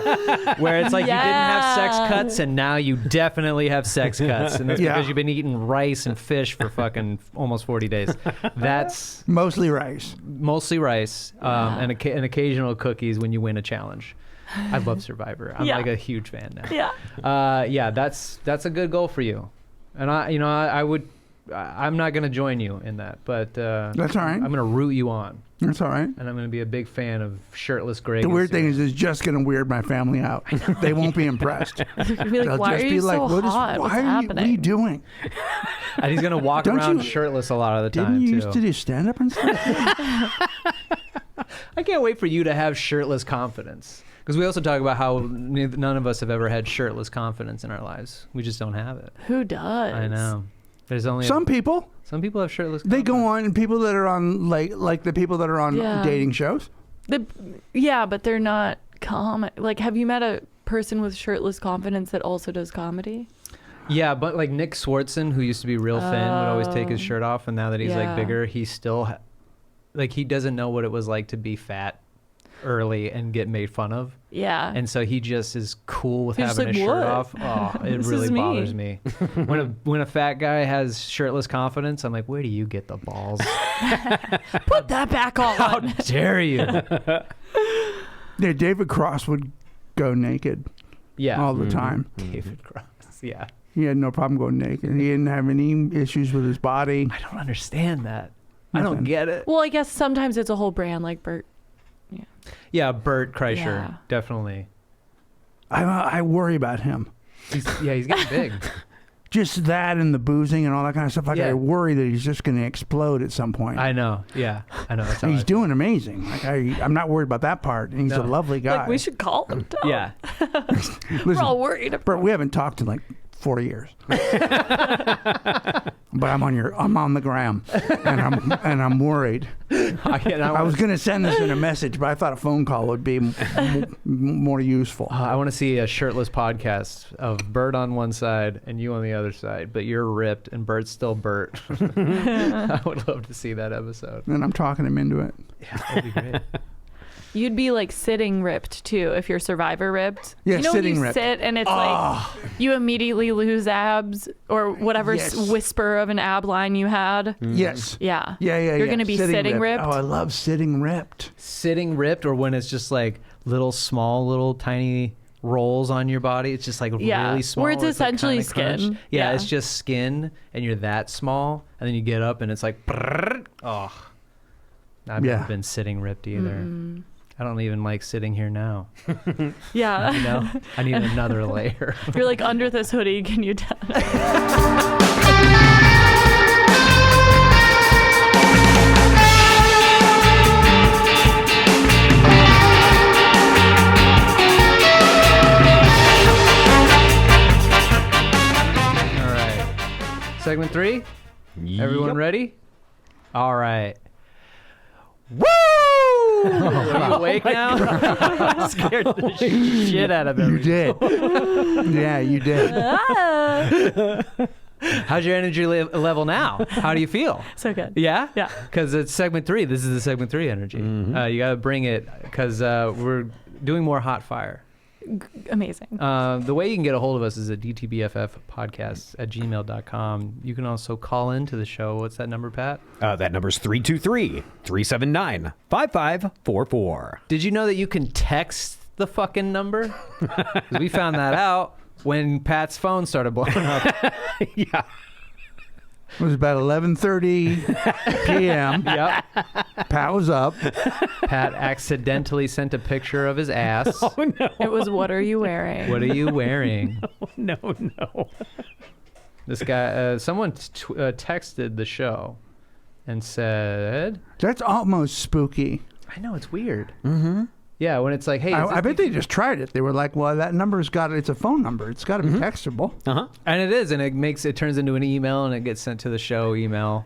where it's like you didn't have sex Yeah. cuts and now you definitely have sex cuts. And that's Yeah. because you've been eating rice and fish for fucking almost 40 days. That's Mostly rice. mostly rice and occasional cookies when you win a challenge. I love Survivor. I'm Yeah. like a huge fan now. Yeah. Yeah, that's a good goal for you. And I'm not going to join you in that, but That's all right. I'm going to root you on. That's all right. And I'm going to be a big fan of shirtless Greg. The and weird thing Sarah. is, it's just going to weird my family out. They won't be impressed. You'll be like, They'll why just are be you like, so hot? What's what are happening? you doing? And he's going to walk Don't around you- shirtless a lot of the Didn't time, you too. used to do stand-up and stuff? I can't wait for you to have shirtless confidence. Because we also talk about how none of us have ever had shirtless confidence in our lives. We just don't have it. Who does? I know. There's only Some people. some people have shirtless They confidence. go on, and people that are on, like the people that are on Yeah. dating shows. Yeah, but they're not Like, have you met a person with shirtless confidence that also does comedy? Yeah, but like Nick Swartzen, who used to be real thin, would always take his shirt off, and now that he's like Yeah. bigger, he still he doesn't know what it was like to be fat early and get made fun of, Yeah. and so he just is cool with He's just having his like, shirt "What? off. Oh, it This really is me." bothers me. When a fat guy has shirtless confidence, I'm like, where do you get the balls? Put that back on. How dare you? Yeah, David Cross would go naked Yeah, all the time. David Cross. Yeah, He had no problem going naked. He didn't have any issues with his body. I don't understand that. I don't Nothing. get it. Well, I guess sometimes it's a whole brand, like Bert. Yeah, Bert Kreischer, Yeah. definitely. I worry about him. He's getting big. Just that and the boozing and all that kind of stuff. Like, Yeah. I worry that he's just going to explode at some point. I know. Yeah, I know. That's how And I he's feel. doing amazing. Like I'm not worried about that part. And he's a No. lovely guy. Like, we should call him. Too. Yeah. We're Listen, all worried. Bert, we haven't talked in like 4 years. But I'm on the gram, and I'm worried. I was going to send this in a message, but I thought a phone call would be more useful. I want to see a shirtless podcast of Bert on one side and you on the other side, but you're ripped and Bert's still Bert. I would love to see that episode. And I'm talking him into it. Yeah, that'd be great. You'd be like sitting ripped too if you're Survivor ripped. Yeah, you know sitting when you ripped. sit and it's like you immediately lose abs or whatever Yes. whisper of an ab line you had. Yes. Yeah. Yeah. You're gonna be sitting ripped. Oh, I love sitting ripped. Sitting ripped, or when it's just like little tiny rolls on your body. It's just like Yeah, really small. where it's like, essentially kinda crunched. skin. Yeah, Yeah. it's just skin and you're that small. And then you get up and it's like, oh. I've Yeah. never been sitting ripped either. I don't even like sitting here now. Yeah. You know, I need another layer. You're like under this hoodie. Can you tell? All right. Segment 3. Everyone ready? All right. Woo! Are you awake now? Scared the shit out of You me. did. Yeah, you did. How's your energy level now? How do you feel? So good. Yeah? Yeah. Because it's segment 3. This is the segment 3 energy. You got to bring it because we're doing more hot fire. Amazing. The way you can get a hold of us is at dtbffpodcasts@gmail.com. You can also call into the show. What's that number, Pat? That number's 323-379-5544. Did you know that you can text the fucking number? 'Cause we found that out when Pat's phone started blowing up. Yeah. It was about 11:30 p.m. Yep. Pat was up. Pat accidentally sent a picture of his ass. Oh, no. It was, what are you wearing? What are you wearing? No. This guy, someone texted the show and said, That's almost spooky. I know, it's weird. Mm-hmm. Yeah, when it's like, hey, I bet they just tried it. They were like, well, that number's it's a phone number. It's got to be textable. Uh-huh. and it is, and it turns into an email, and it gets sent to the show email.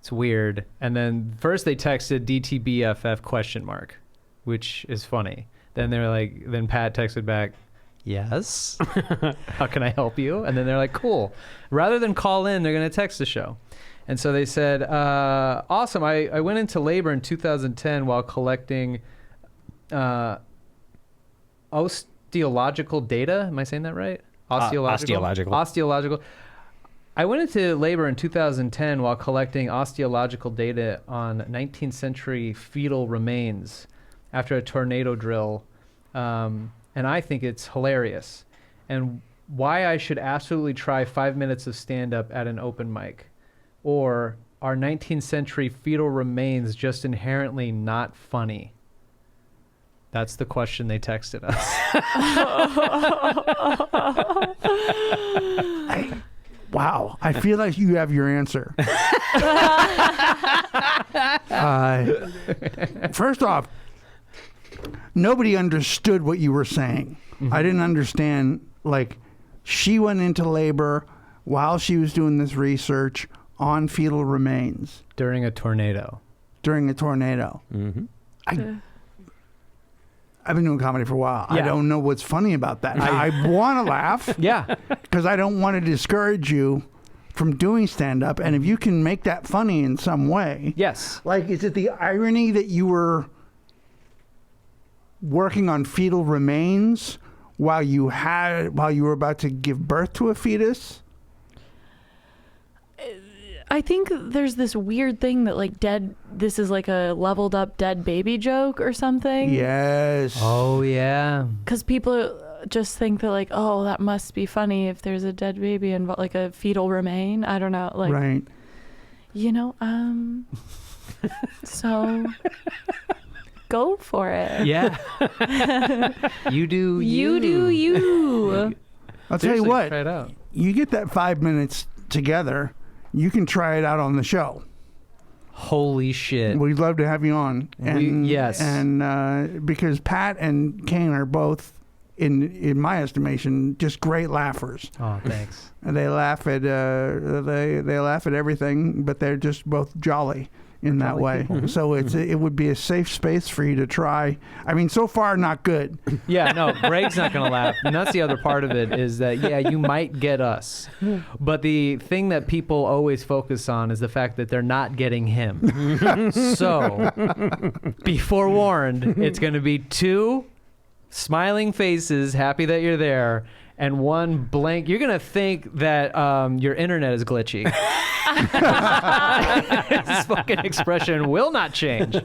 It's weird. And then first they texted DTBFF ? Which is funny. Then then Pat texted back, yes. How can I help you? And then they're like, cool. Rather than call in, they're going to text the show. And so they said, awesome. I went into labor in 2010 while collecting osteological data. Am I saying that right? Osteological. I went into labor in 2010 while collecting osteological data on 19th century fetal remains after a tornado drill. And I think it's hilarious. And why I should absolutely try 5 minutes of stand-up at an open mic. Or are 19th century fetal remains just inherently not funny? That's the question they texted us. Wow. I feel like you have your answer. First off, nobody understood what you were saying. Mm-hmm. I didn't understand, she went into labor while she was doing this research on fetal remains. During a tornado. Mm-hmm. I've been doing comedy for a while. Yeah. I don't know what's funny about that. I want to laugh. Yeah. Because I don't want to discourage you from doing stand-up. And if you can make that funny in some way. Yes. Is it the irony that you were working on fetal remains while you were about to give birth to a fetus? I think there's this weird thing that this is like a leveled up dead baby joke or something. Yes. Oh, yeah. Because people just think that that must be funny if there's a dead baby and a fetal remain. I don't know. Right. So go for it. Yeah. You do you. You do you. I'll tell you Seriously, what. try it out. You get that 5 minutes together, you can try it out on the show. Holy shit. We'd love to have you on. Yes. And because Pat and Kane are both, in my estimation, just great laughers. Oh, thanks. And they laugh at they laugh at everything, but they're just both jolly in that way. people. So it would be a safe space for you to try. I mean, so far not good. Yeah, no, Greg's not going to laugh. And that's the other part of it is that, yeah, you might get us. But the thing that people always focus on is the fact that they're not getting him. So, be forewarned, it's going to be 2 smiling faces, happy that you're there, and 1 blank. You're going to think that your internet is glitchy. His fucking expression will not change.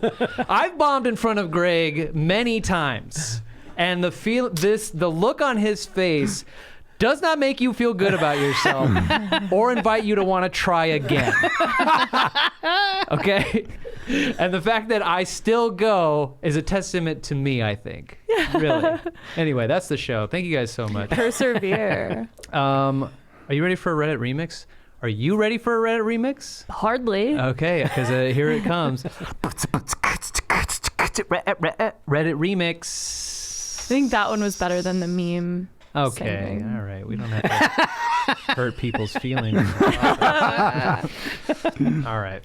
I've bombed in front of Greg many times, and the look on his face does not make you feel good about yourself or invite you to want to try again. Okay? And the fact that I still go is a testament to me, I think. Really. Anyway, that's the show. Thank you guys so much. Persevere. Are you ready for a Reddit remix? Are you ready for a Reddit remix? Hardly. Okay, because here it comes. Reddit remix. I think that one was better than the meme. Okay, singing. all right. We don't have to hurt people's feelings. All right.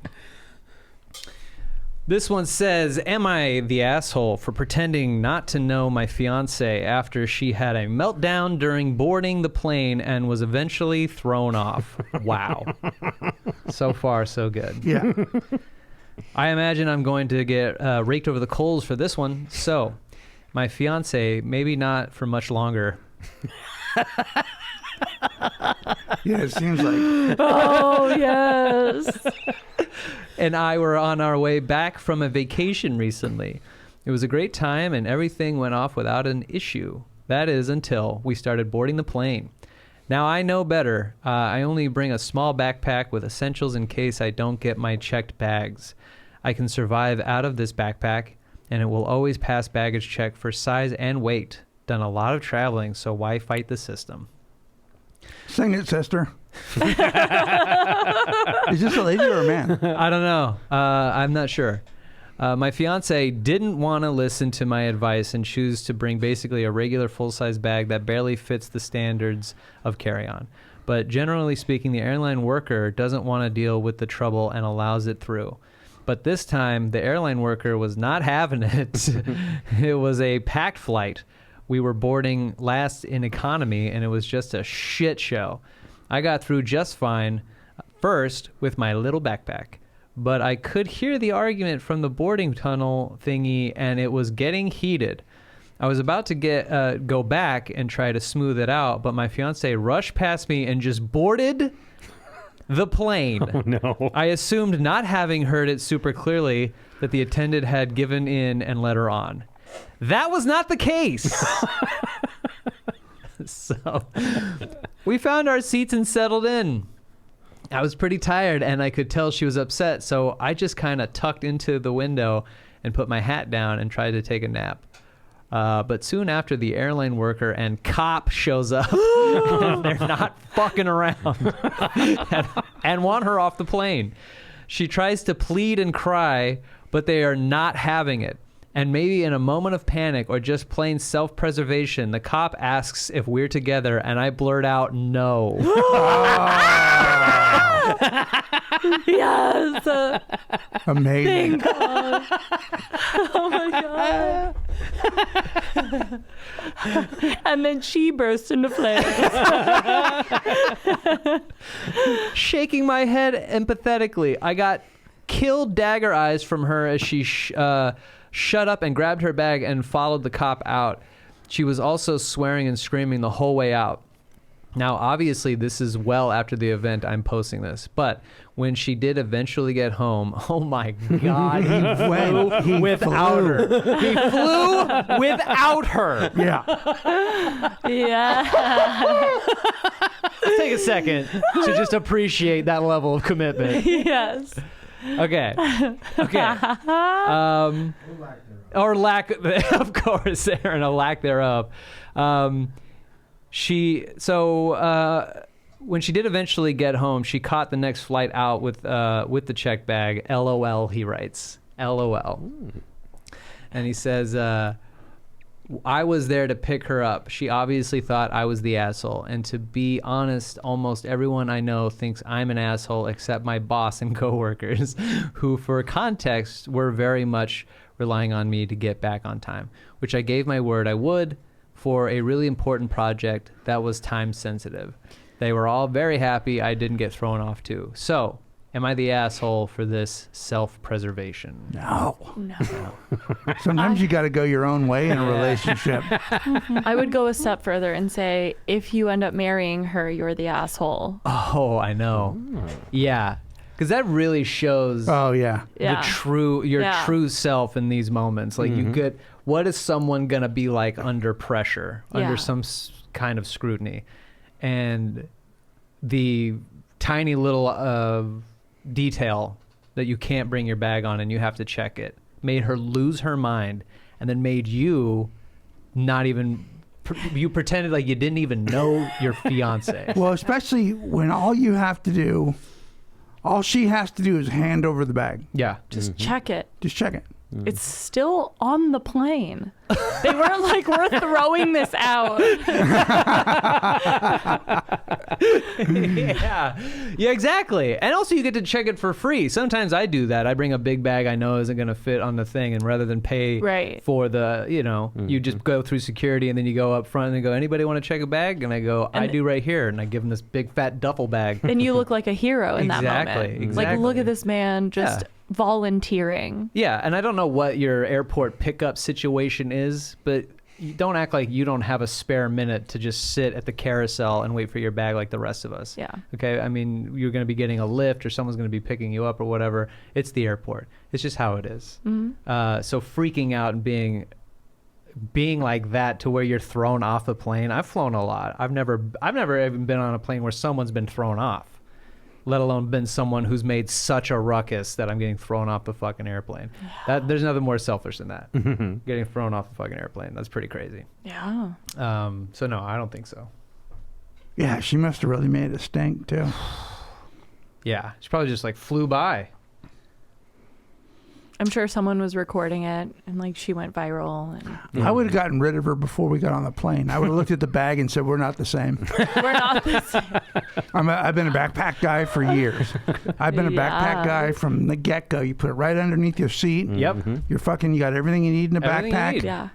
This one says, am I the asshole for pretending not to know my fiance after she had a meltdown during boarding the plane and was eventually thrown off? Wow. So far, so good. Yeah. I imagine I'm going to get raked over the coals for this one. So, my fiance, maybe not for much longer. Yeah, it seems like. Oh, yes. And I were on our way back from a vacation recently. It was a great time and everything went off without an issue. That is until we started boarding the plane. Now I know better. I only bring a small backpack with essentials in case I don't get my checked bags. I can survive out of this backpack, and it will always pass baggage check for size and weight. Done a lot of traveling, so why fight the system? Sing it, sister. Is this a lady or a man? I don't know. I'm not sure. My fiance didn't want to listen to my advice and choose to bring basically a regular full-size bag that barely fits the standards of carry-on. But generally speaking, the airline worker doesn't want to deal with the trouble and allows it through. But this time, the airline worker was not having it. It was a packed flight. We were boarding last in economy, and it was just a shit show. I got through just fine, first with my little backpack. But I could hear the argument from the boarding tunnel thingy, and it was getting heated. I was about to go back and try to smooth it out, but my fiance rushed past me and just boarded the plane. Oh, no. I assumed, not having heard it super clearly, that the attendant had given in and let her on. That was not the case. So we found our seats and settled in. I was pretty tired, and I could tell she was upset, so I just kind of tucked into the window and put my hat down and tried to take a nap. But soon after, the airline worker and cop shows up, and they're not fucking around, and want her off the plane. She tries to plead and cry, but they are not having it. And maybe in a moment of panic or just plain self-preservation, the cop asks if we're together, and I blurt out, no. Yes. Amazing. Thank God. Oh my God. And then she burst into flames. Shaking my head empathetically, I got killed dagger eyes from her as she shut up and grabbed her bag and followed the cop out. She was also swearing and screaming the whole way out. Now, obviously, this is well after the event I'm posting this, but when she did eventually get home, oh my God, he flew without her. He flew without her. Yeah. Yeah. Let's take a second to just appreciate that level of commitment. Yes. Okay. Or lack, of course, Aaron, a lack thereof. When she did eventually get home, she caught the next flight out with the check bag. LOL, he writes. LOL. And he says, I was there to pick her up. She obviously thought I was the asshole. And to be honest, almost everyone I know thinks I'm an asshole except my boss and coworkers, who, for context, were very much relying on me to get back on time, which I gave my word I would for a really important project that was time sensitive. They were all very happy I didn't get thrown off too. So, am I the asshole for this self-preservation? No. No. Sometimes you got to go your own way in a relationship. I would go a step further and say, if you end up marrying her, you're the asshole. Oh, I know. Yeah. Because that really shows Oh, yeah. Yeah. your true self in these moments. Like, you get, what is someone going to be like under pressure, under some kind of scrutiny? And the tiny little detail that you can't bring your bag on and you have to check it made her lose her mind, and then made you not even you pretended like you didn't even know your fiance. Well, especially when all she has to do is hand over the bag. Yeah. Just check it. Just check it. It's still on the plane. They weren't like, we're throwing this out. Yeah, exactly. And also you get to check it for free. Sometimes I do that. I bring a big bag I know isn't going to fit on the thing, and rather than pay for the, you just go through security and then you go up front and they go, anybody want to check a bag? And I go, I do right here. And I give them this big fat duffel bag. Then you look like a hero in that moment. Exactly. Like, look at this man just volunteering. Yeah, and I don't know what your airport pickup situation is, but you don't act like you don't have a spare minute to just sit at the carousel and wait for your bag like the rest of us. Yeah. Okay, I mean, you're going to be getting a lift or someone's going to be picking you up or whatever. It's the airport. It's just how it is. So freaking out and being being like that to where you're thrown off a plane. I've flown a lot. I've never even been on a plane where someone's been thrown off, let alone been someone who's made such a ruckus that I'm getting thrown off the fucking airplane. There's nothing more selfish than that. Getting thrown off the fucking airplane. That's pretty crazy. Yeah. So no, I don't think so. Yeah, she must have really made a stink too. Yeah, she probably just like flew by. I'm sure someone was recording it and like she went viral. And I would have gotten rid of her before we got on the plane. I would have looked at the bag and said, "We're not the same." we're not the same. I've been a backpack guy for years. I've been a backpack guy from the get-go. You put it right underneath your seat. Yep. You got everything you need in a Everything you backpack. need. Yeah.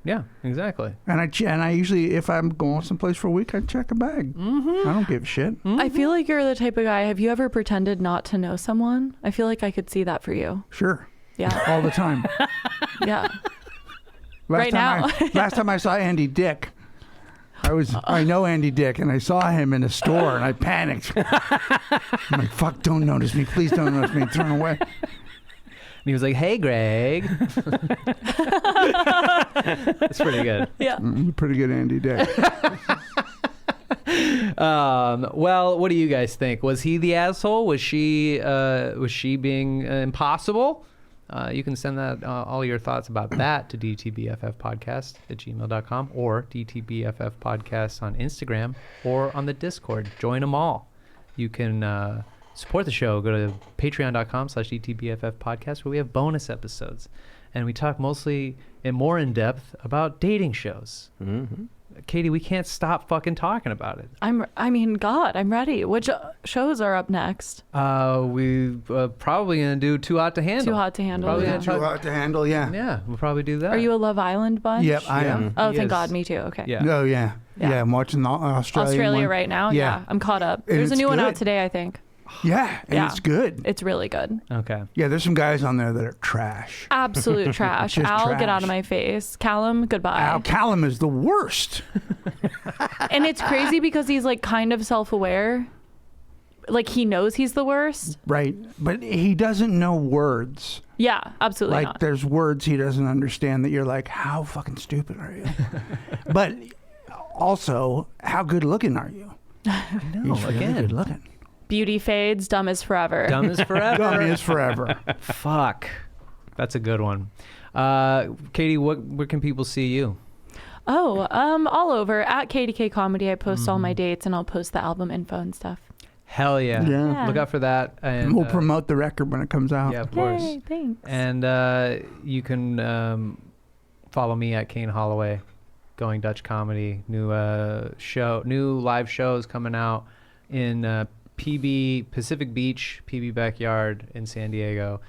Yeah, exactly. And I usually, if I'm going someplace for a week, I check a bag. I don't give a shit. I feel like you're the type of guy. Have you ever pretended not to know someone? I feel like I could see that for you. Sure. Yeah. All the time. Yeah. Last time I saw Andy Dick, I know Andy Dick, and I saw him in a store, and I panicked. I'm like, fuck, don't notice me. Please don't notice me. Turn away. And he was like, "Hey, Greg." That's pretty good. Yeah. Pretty good Andy Dick. Well, what do you guys think? Was he the asshole? Was she being impossible? You can send that all your thoughts about that to dtbffpodcast@gmail.com or dtbffpodcast on Instagram or on the Discord. Join them all. You can support the show. Go to patreon.com/dtbffpodcast where we have bonus episodes. And we talk mostly and more in depth about dating shows. Katie, we can't stop fucking talking about it. I'm ready. Which shows are up next? We probably gonna do Too Hot to Handle. Too Hot to Handle. Probably Yeah. gonna Too hard to handle, yeah. Yeah, we'll probably do that. Are you a Love Island bunch? Yep, I am. Oh, He thank is. God. Me too. Okay. Yeah. Oh, yeah. Yeah. Yeah, I'm watching the Australia one. right now. Yeah. I'm caught up. And There's a it's new one out good. today, I think. Yeah, and Yeah. it's good. It's really good. Okay. Yeah, there's some guys on there that are trash. Absolute trash. Just Al, get trash. out of my face. Callum, goodbye. Al Callum is the worst. And it's crazy because he's like kind of self-aware. Like he knows he's the worst. Right. But he doesn't know words. Yeah, absolutely Like not. there's words he doesn't understand that you're like, how fucking stupid are you? But also, how good looking are you? No, He's really again. good looking. Beauty fades, dumb as forever. Dumb as forever. Dumb is forever. Fuck. That's a good one. Katie, where can people see you? Oh, all over at KDK Comedy. I post all my dates and I'll post the album info and stuff. Hell yeah. Yeah. Look out for that. And We'll promote the record when it comes out. Yeah, of course. Yay, thanks. And you can follow me at Kane Holloway, Going Dutch Comedy. New live shows coming out in PB Pacific Beach, PB Backyard in San Diego,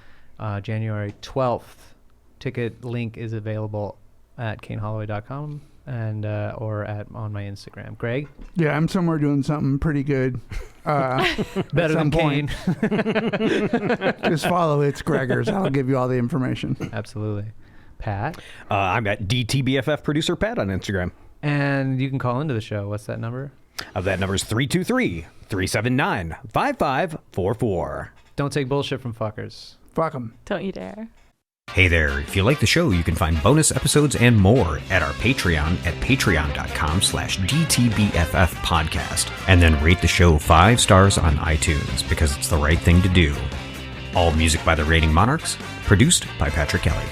January 12th. Ticket link is available at kaneholloway.com and or on my Instagram. Greg? Yeah, I'm somewhere doing something pretty good. Better than some point. Kane. Just follow It's Gregors. I'll give you all the information. Absolutely. Pat? I'm at DTBFF Producer Pat on Instagram. And you can call into the show. What's that number? That number is 323-379-5544. Don't take bullshit from fuckers. Fuck them. Don't you dare. Hey there, if you like the show, you can find bonus episodes and more at our Patreon at patreon.com/DTBFF podcast. And then rate the show 5 stars on iTunes because it's the right thing to do. All music by the Rating Monarchs, produced by Patrick Kelly.